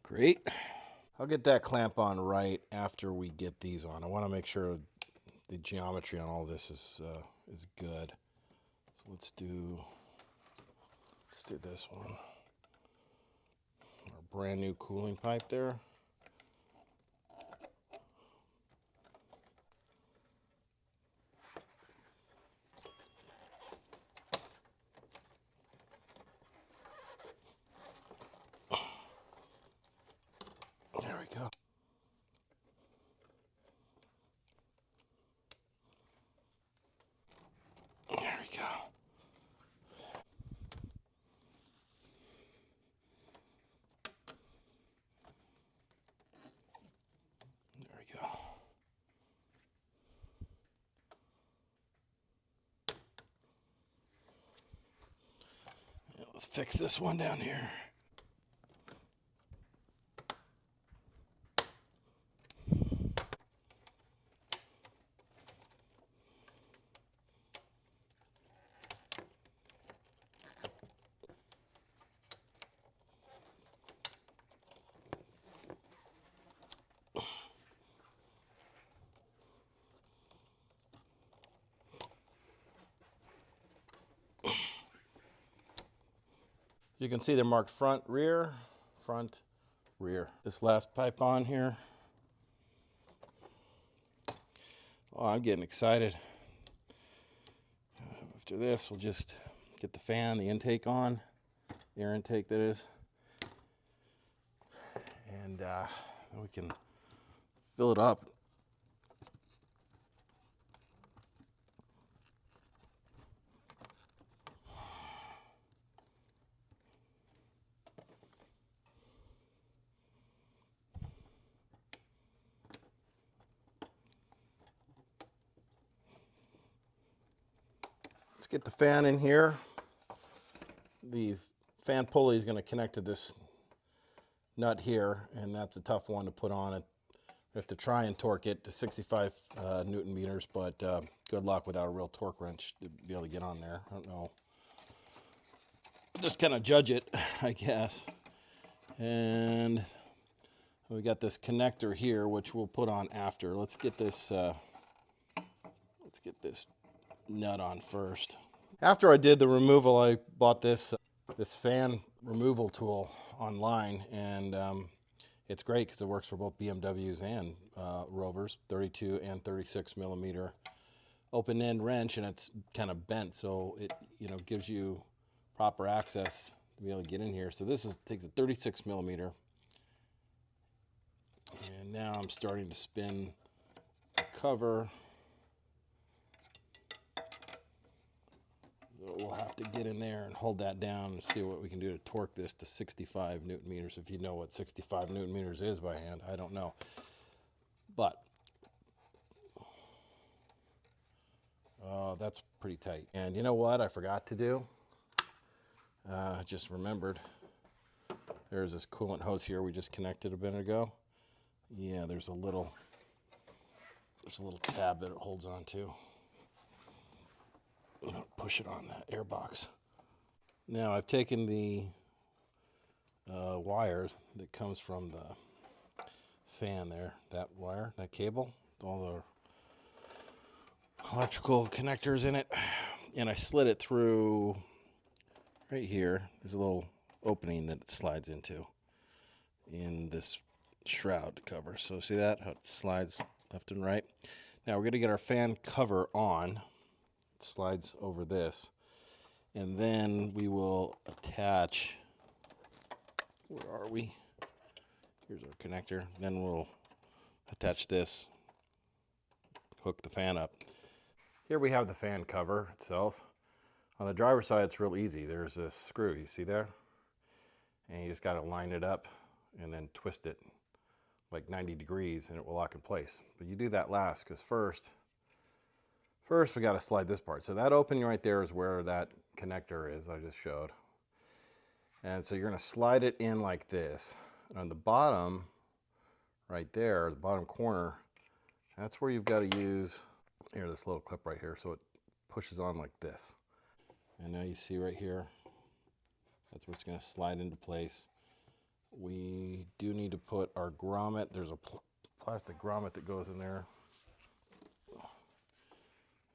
Great. I'll get that clamp on right after we get these on. I want to make sure the geometry on all this is good. So let's do this one. Our brand new cooling pipe there. There we go. There we go. There we go. Yeah, let's fix this one down here. You can see they're marked front, rear, front, rear. This last pipe on here. Oh, I'm getting excited. After this, we'll just get the fan, the intake on, the air intake that is. And we can fill it up. Let's get the fan in here. The fan pulley is going to connect to this nut here, and that's a tough one to put on it. We have to try and torque it to 65 Newton meters, but good luck without a real torque wrench to be able to get on there. I don't know. Just kind of judge it, I guess. And we got this connector here, which we'll put on after. Let's get this nut on first. After I did the removal, I bought this fan removal tool online, and it's great because it works for both BMWs and Rovers, 32 and 36 millimeter open end wrench, and it's kind of bent, so it gives you proper access to be able to get in here. So this takes a 36 millimeter, and now I'm starting to spin the cover. So we'll have to get in there and hold that down and see what we can do to torque this to 65 Newton meters. If you know what 65 Newton meters is by hand, I don't know. But that's pretty tight. And you know what I forgot to do? I just remembered. There's this coolant hose here we just connected a minute ago. Yeah, there's a little tab that it holds on to. Push it on that air box. Now I've taken the wire that comes from the fan there, that wire, that cable, all the electrical connectors in it, and I slid it through right here. There's a little opening that it slides into in this shroud cover. So see that, how it slides left and right? Now we're going to get our fan cover on. It slides over this, and then we will attach, where are we? Here's our connector. Then we'll attach this, hook the fan up. Here we have the fan cover itself. On the driver's side, it's real easy. There's this screw, you see there? And you just got to line it up and then twist it like 90 degrees and it will lock in place. But you do that last, because first we got to slide this part. So that opening right there is where that connector is I just showed. And so you're going to slide it in like this. And on the bottom, right there, the bottom corner, that's where you've got to use Here, this little clip right here, so it pushes on like this. And now you see right here, that's where it's going to slide into place. We do need to put our grommet. There's a plastic grommet that goes in there.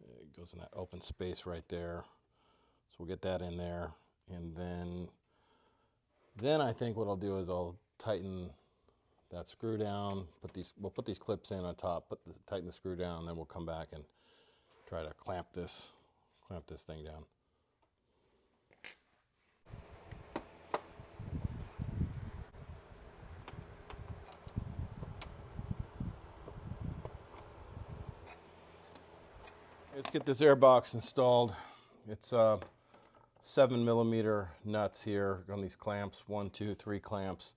It goes in that open space right there. So we'll get that in there. And then I think what I'll do is I'll tighten that screw down. We'll put these clips in on top, tighten the screw down, and then we'll come back and try to clamp this thing down. Let's get this air box installed. It's 7mm nuts here on these clamps, 1, 2, 3 clamps.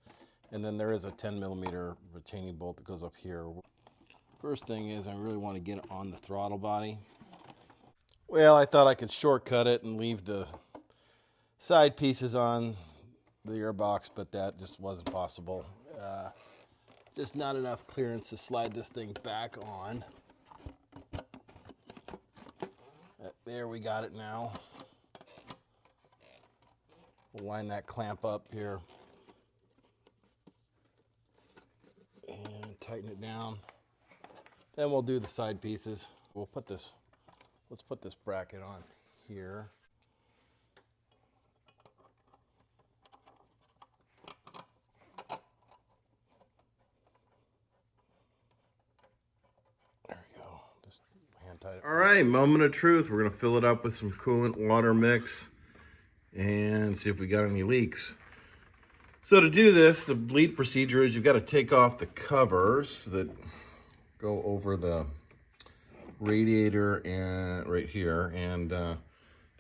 And then there is a 10mm retaining bolt that goes up here. First thing is I really want to get it on the throttle body. Well, I thought I could shortcut it and leave the side pieces on the air box, but that just wasn't possible. Just not enough clearance to slide this thing back on. There, we got it now. We'll line that clamp up here and tighten it down. Then we'll do the side pieces. Let's put this bracket on here. There we go. Just hand tight it. All right, moment of truth. We're gonna fill it up with some coolant water mix and see if we got any leaks. So to do this, the bleed procedure is you've got to take off the covers that go over the radiator and right here and the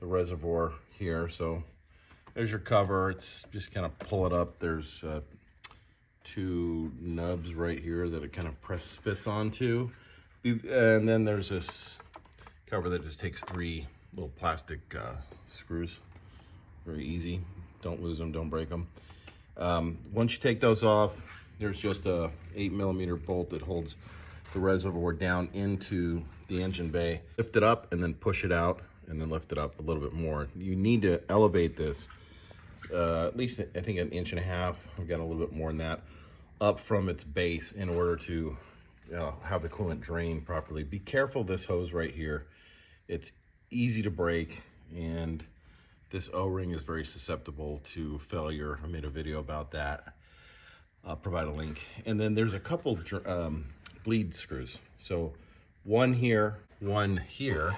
reservoir here. So there's your cover. It's just kind of pull it up. There's 2 nubs right here that it kind of fits onto. And then there's this cover that just takes 3 little plastic screws. Very easy. Don't lose them, don't break them. Once you take those off, there's just a 8mm bolt that holds the reservoir down into the engine bay. Lift it up and then push it out, and then lift it up a little bit more. You need to elevate this at least, I think, 1.5 inches. I've got a little bit more than that up from its base in order to have the coolant drain properly. Be careful this hose right here. It's easy to break, and this O-ring is very susceptible to failure. I made a video about that. I'll provide a link. And then there's a couple bleed screws. So one here, one here,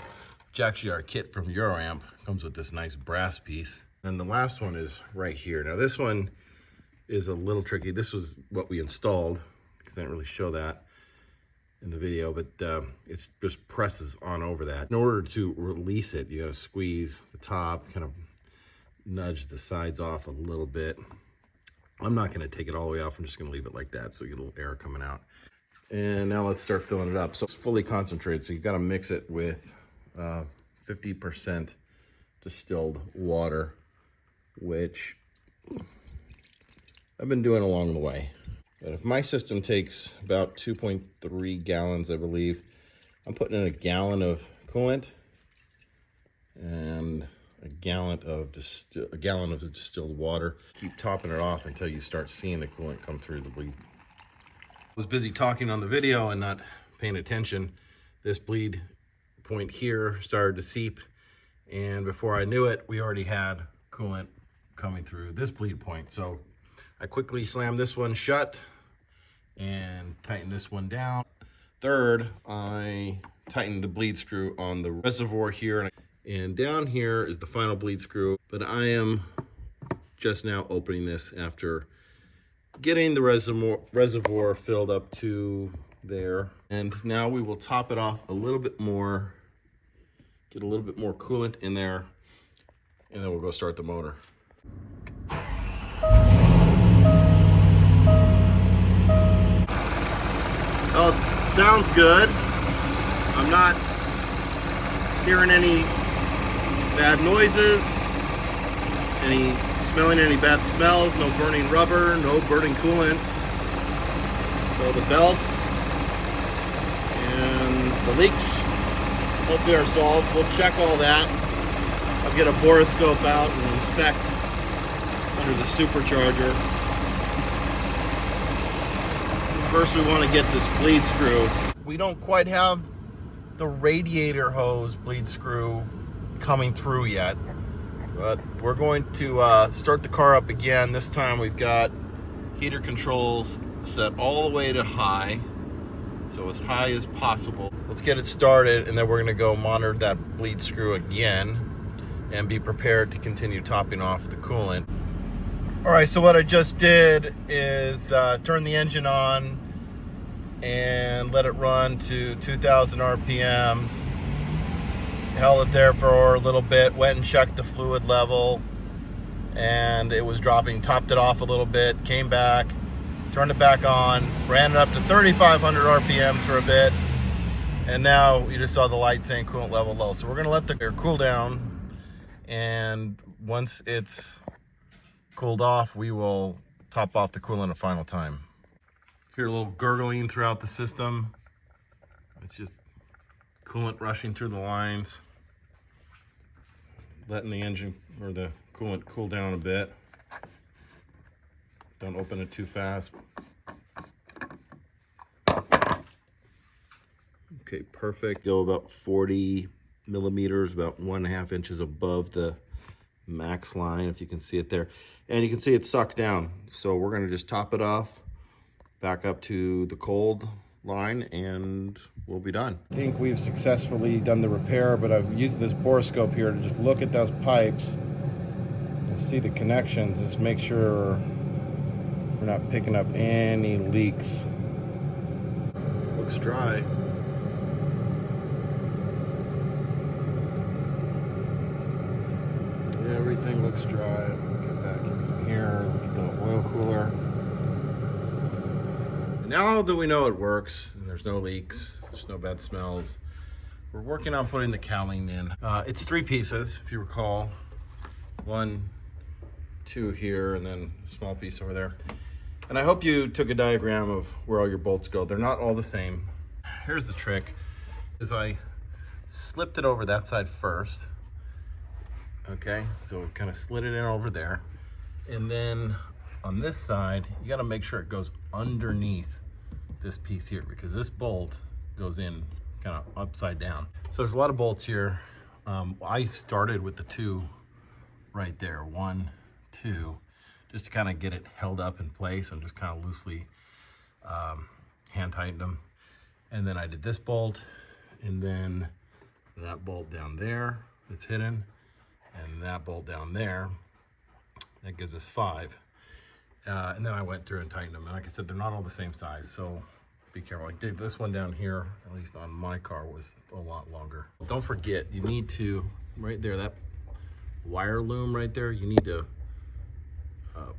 which actually our kit from Euroamp comes with this nice brass piece. And the last one is right here. Now this one is a little tricky. This was what we installed, because I didn't really show that in the video, but it just presses on over that. In order to release it, you gotta squeeze the top, kind of nudge the sides off a little bit. I'm not gonna take it all the way off. I'm just gonna leave it like that so you get a little air coming out. And now let's start filling it up. So it's fully concentrated, so you've gotta mix it with 50% distilled water, which I've been doing along the way. But if my system takes about 2.3 gallons, I believe, I'm putting in 1 gallon of coolant and a gallon of the distilled water. Keep topping it off until you start seeing the coolant come through the bleed. I was busy talking on the video and not paying attention. This bleed point here started to seep, and before I knew it, we already had coolant coming through this bleed point. So I quickly slammed this one shut and tightened this one down. Third, I tightened the bleed screw on the reservoir here, and down here is the final bleed screw. But I am just now opening this after getting the reservoir filled up to there. And now we will top it off a little bit more, get a little bit more coolant in there, and then we'll go start the motor. Well, it sounds good. I'm not hearing any bad noises, smelling any bad smells, no burning rubber, no burning coolant. So the belts and the leaks hopefully are solved. We'll check all that. I'll get a borescope out and inspect under the supercharger. First we want to get this bleed screw. We don't quite have the radiator hose bleed screw coming through yet, but we're going to start the car up again. This time we've got heater controls set all the way to high, so as high as possible. Let's get it started, and then we're going to go monitor that bleed screw again and be prepared to continue topping off the coolant. All right, so what I just did is turn the engine on and let it run to 2,000 RPMs. Held it there for a little bit, went and checked the fluid level, and it was dropping. Topped it off a little bit, came back, turned it back on, ran it up to 3,500 RPMs for a bit, and now you just saw the light saying coolant level low. So we're gonna let the air cool down, and once it's cooled off, we will top off the coolant a final time. Hear a little gurgling throughout the system. It's just coolant rushing through the lines, letting the engine or the coolant cool down a bit. Don't open it too fast. Okay, perfect. Go about 40 millimeters, about 1.5 inches above the max line, if you can see it there. And you can see it sucked down. So we're gonna just top it off, back up to the cold line, and we'll be done. I think we've successfully done the repair, but I've used this borescope here to just look at those pipes and see the connections, just make sure we're not picking up any leaks. Looks dry. Yeah, everything looks dry. Get back in here, look at the oil cooler. Now that we know it works and there's no leaks, there's no bad smells, we're working on putting the cowling in. It's 3 pieces, if you recall. 1, 2 here, and then a small piece over there. And I hope you took a diagram of where all your bolts go. They're not all the same. Here's the trick, is I slipped it over that side first. Okay, so kind of slid it in over there. And then on this side, you gotta make sure it goes underneath this piece here, because this bolt goes in kind of upside down. So there's a lot of bolts here. I started with the 2 right there, 1, 2, just to kind of get it held up in place and just kind of loosely hand tightened them. And then I did this bolt, and then that bolt down there that's hidden, and that bolt down there. That gives us 5. And then I went through and tightened them. And like I said, they're not all the same size, so be careful. Like this one down here, at least on my car, was a lot longer. Don't forget, you need to, right there, that wire loom right there, you need to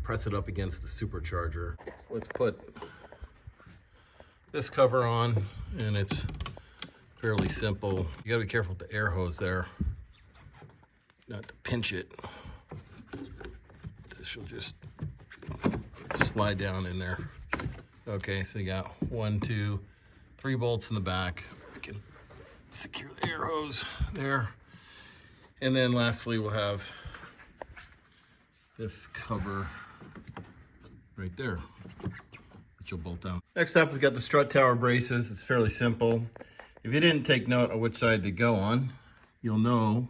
press it up against the supercharger. Let's put this cover on, and it's fairly simple. You gotta be careful with the air hose there, not to pinch it. This will just slide down in there. Okay, so you got 1, 2, 3 bolts in the back. We can secure the air hose there. And then lastly, we'll have this cover right there that you'll bolt down. Next up, we've got the strut tower braces. It's fairly simple. If you didn't take note of which side they go on, you'll know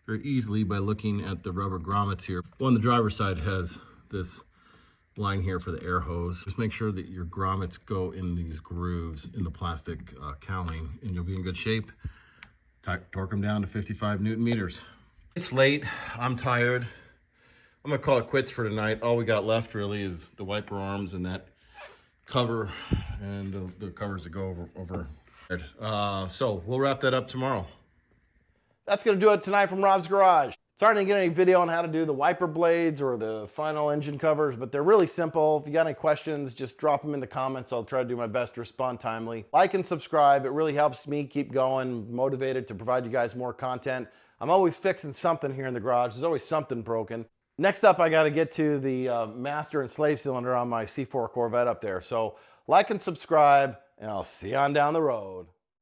very easily by looking at the rubber grommets here. Well, on the driver's side has this line here for the air hose. Just make sure that your grommets go in these grooves in the plastic cowling, and you'll be in good shape. Torque them down to 55 Newton meters. It's late, I'm tired. I'm gonna call it quits for tonight. All we got left really is the wiper arms and that cover, and the covers that go over. So we'll wrap that up tomorrow. That's gonna do it tonight from Rob's Garage. Sorry I didn't get any video on how to do the wiper blades or the final engine covers, but they're really simple. If you got any questions, just drop them in the comments. I'll try to do my best to respond timely. Like and subscribe. It really helps me keep going, motivated to provide you guys more content. I'm always fixing something here in the garage. There's always something broken. Next up, I got to get to the master and slave cylinder on my C4 Corvette up there. So like and subscribe, and I'll see you on down the road.